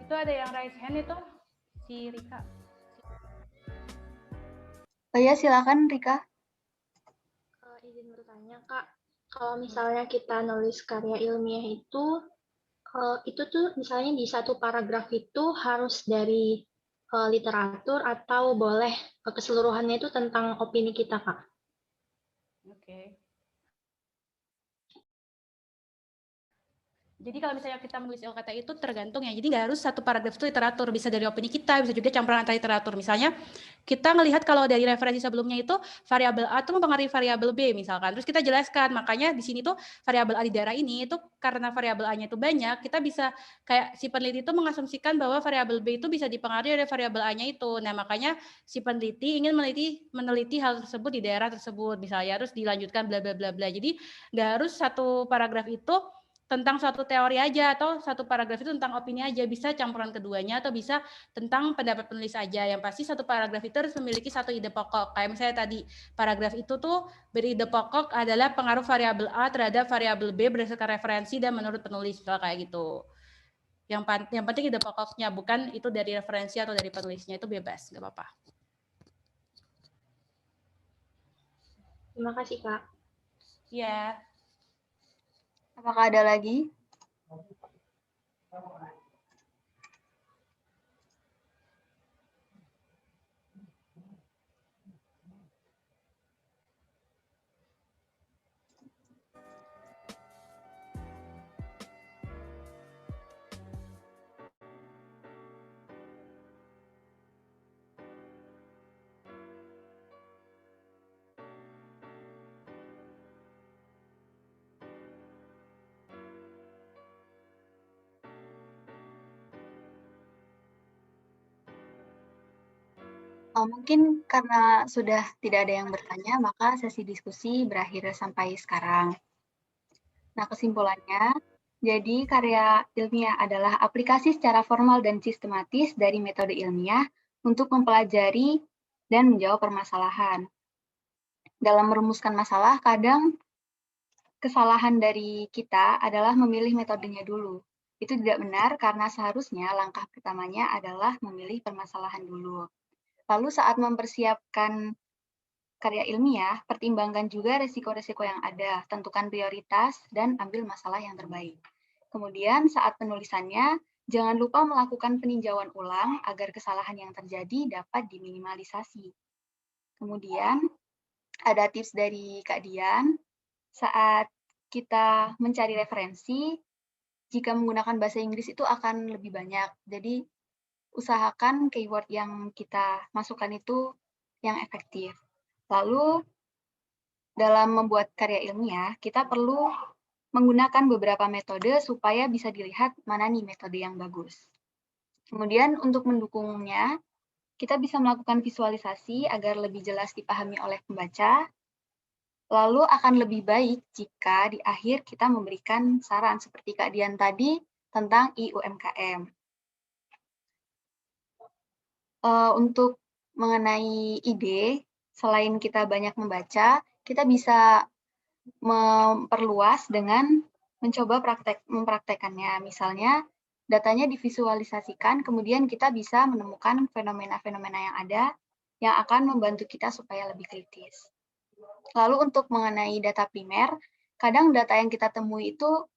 Itu ada yang raise hand itu si Rika. Oh ya, silakan Rika. Izin bertanya, Kak. Kalau misalnya kita nulis karya ilmiah itu tuh misalnya di satu paragraf itu harus dari literatur atau boleh keseluruhannya itu tentang opini kita, Kak? Oke. Jadi kalau misalnya kita menulis LKT itu tergantung ya. Jadi nggak harus satu paragraf itu literatur, bisa dari opini kita, bisa juga campuran antara literatur. Misalnya kita ngelihat kalau dari referensi sebelumnya itu variabel A itu mempengaruhi variabel B misalkan. Terus kita jelaskan, makanya di sini tuh variabel A di daerah ini itu karena variabel A-nya itu banyak, kita bisa kayak si peneliti itu mengasumsikan bahwa variabel B itu bisa dipengaruhi oleh variabel A-nya itu. Nah, makanya si peneliti ingin meneliti hal tersebut di daerah tersebut misalnya, terus dilanjutkan bla bla bla bla. Jadi nggak harus satu paragraf itu tentang suatu teori aja atau satu paragraf itu tentang opini aja, bisa campuran keduanya atau bisa tentang pendapat penulis aja. Yang pasti satu paragraf itu harus memiliki satu ide pokok. Kayak misalnya tadi paragraf itu tuh beride pokok adalah pengaruh variabel A terhadap variabel B berdasarkan referensi dan menurut penulis, kayak gitu. Yang penting ide pokoknya, bukan itu dari referensi atau dari penulisnya, itu bebas, nggak apa-apa. Terima kasih, Kak. Iya. Apakah ada lagi? Mungkin karena sudah tidak ada yang bertanya, maka sesi diskusi berakhir sampai sekarang. Nah, kesimpulannya, jadi karya ilmiah adalah aplikasi secara formal dan sistematis dari metode ilmiah untuk mempelajari dan menjawab permasalahan. Dalam merumuskan masalah, kadang kesalahan dari kita adalah memilih metodenya dulu. Itu tidak benar karena seharusnya langkah pertamanya adalah memilih permasalahan dulu. Lalu saat mempersiapkan karya ilmiah, pertimbangkan juga resiko-resiko yang ada, tentukan prioritas, dan ambil masalah yang terbaik. Kemudian saat penulisannya, jangan lupa melakukan peninjauan ulang agar kesalahan yang terjadi dapat diminimalisasi. Kemudian ada tips dari Kak Dian, saat kita mencari referensi, jika menggunakan bahasa Inggris itu akan lebih banyak. Jadi usahakan keyword yang kita masukkan itu yang efektif. Lalu, dalam membuat karya ilmiah, kita perlu menggunakan beberapa metode supaya bisa dilihat mana nih metode yang bagus. Kemudian, untuk mendukungnya, kita bisa melakukan visualisasi agar lebih jelas dipahami oleh pembaca. Lalu akan lebih baik jika di akhir kita memberikan saran seperti Kak Dian tadi tentang IUMKM. Untuk mengenai ide, selain kita banyak membaca, kita bisa memperluas dengan mencoba mempraktekannya. Misalnya, datanya divisualisasikan, kemudian kita bisa menemukan fenomena-fenomena yang ada yang akan membantu kita supaya lebih kritis. Lalu untuk mengenai data primer, kadang data yang kita temui itu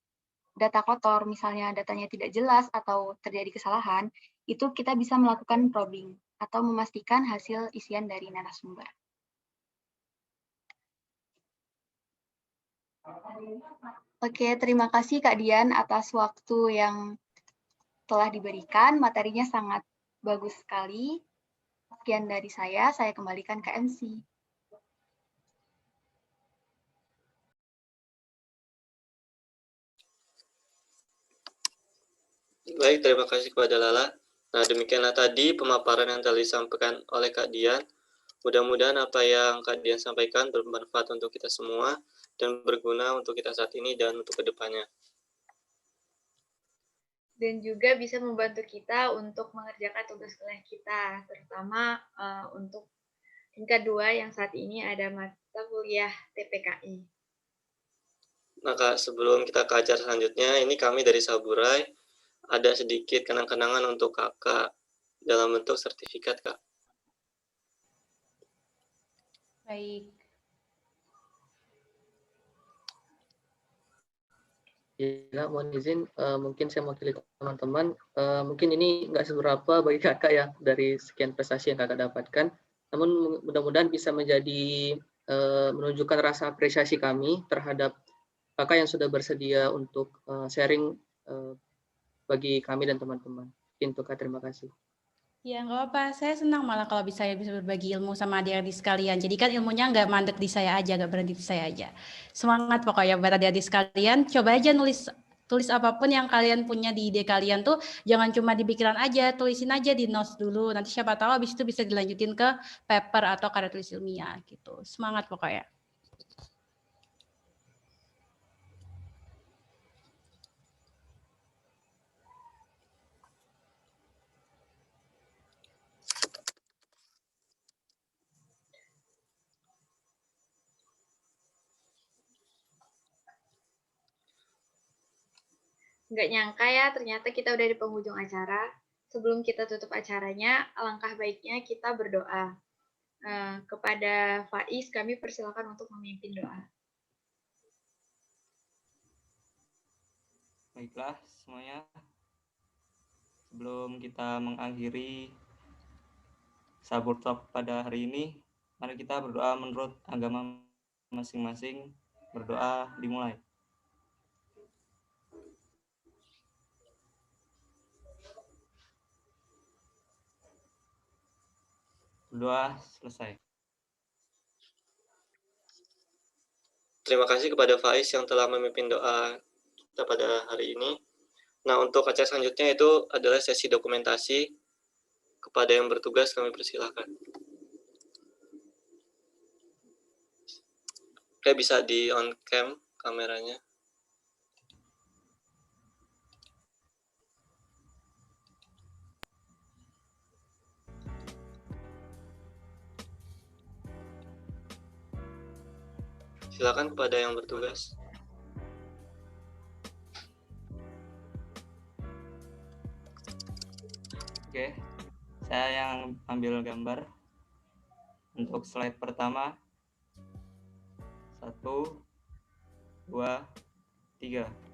data kotor, misalnya datanya tidak jelas atau terjadi kesalahan, itu kita bisa melakukan probing atau memastikan hasil isian dari narasumber. Oke, terima kasih Kak Dian atas waktu yang telah diberikan. Materinya sangat bagus sekali. Sekian dari saya kembalikan ke MC. Baik, terima kasih kepada Lala. Nah, demikianlah tadi pemaparan yang telah disampaikan oleh Kak Dian. Mudah-mudahan apa yang Kak Dian sampaikan bermanfaat untuk kita semua dan berguna untuk kita saat ini dan untuk kedepannya. Dan juga bisa membantu kita untuk mengerjakan tugas kuliah kita, terutama untuk tingkat 2 yang saat ini ada mata kuliah TPKI. Maka sebelum kita ke acara selanjutnya, ini kami dari Saburai ada sedikit kenang-kenangan untuk kakak dalam bentuk sertifikat, Kak. Baik. Ya, mohon izin, mungkin saya mewakili teman-teman. Mungkin ini nggak seberapa bagi kakak ya dari sekian prestasi yang kakak dapatkan. Namun mudah-mudahan bisa menjadi menunjukkan rasa apresiasi kami terhadap kakak yang sudah bersedia untuk sharing bagi kami dan teman-teman. Untuk Kak, terima kasih. Ya, nggak apa-apa. Saya senang malah kalau bisa berbagi ilmu sama adik-adik sekalian. Jadi kan ilmunya nggak mandek di saya aja, nggak berhenti di saya aja. Semangat pokoknya buat adik-adik sekalian. Coba aja tulis apapun yang kalian punya di ide kalian tuh. Jangan cuma di pikiran aja, tulisin aja di notes dulu. Nanti siapa tahu habis itu bisa dilanjutin ke paper atau karya tulis ilmiah gitu. Semangat pokoknya. Nggak nyangka ya, ternyata kita udah di penghujung acara. Sebelum kita tutup acaranya, alangkah baiknya kita berdoa. Kepada Faiz, kami persilakan untuk memimpin doa. Baiklah semuanya, sebelum kita mengakhiri Sabur Talk pada hari ini, mari kita berdoa menurut agama masing-masing. Berdoa dimulai. Berdoa selesai. Terima kasih kepada Faiz yang telah memimpin doa kita pada hari ini. Nah, untuk acara selanjutnya itu adalah sesi dokumentasi. Kepada yang bertugas kami persilahkan. Oke, bisa di on cam kameranya. Silakan kepada yang bertugas. Oke, saya yang ambil gambar. Untuk slide pertama, 1, 2, 3.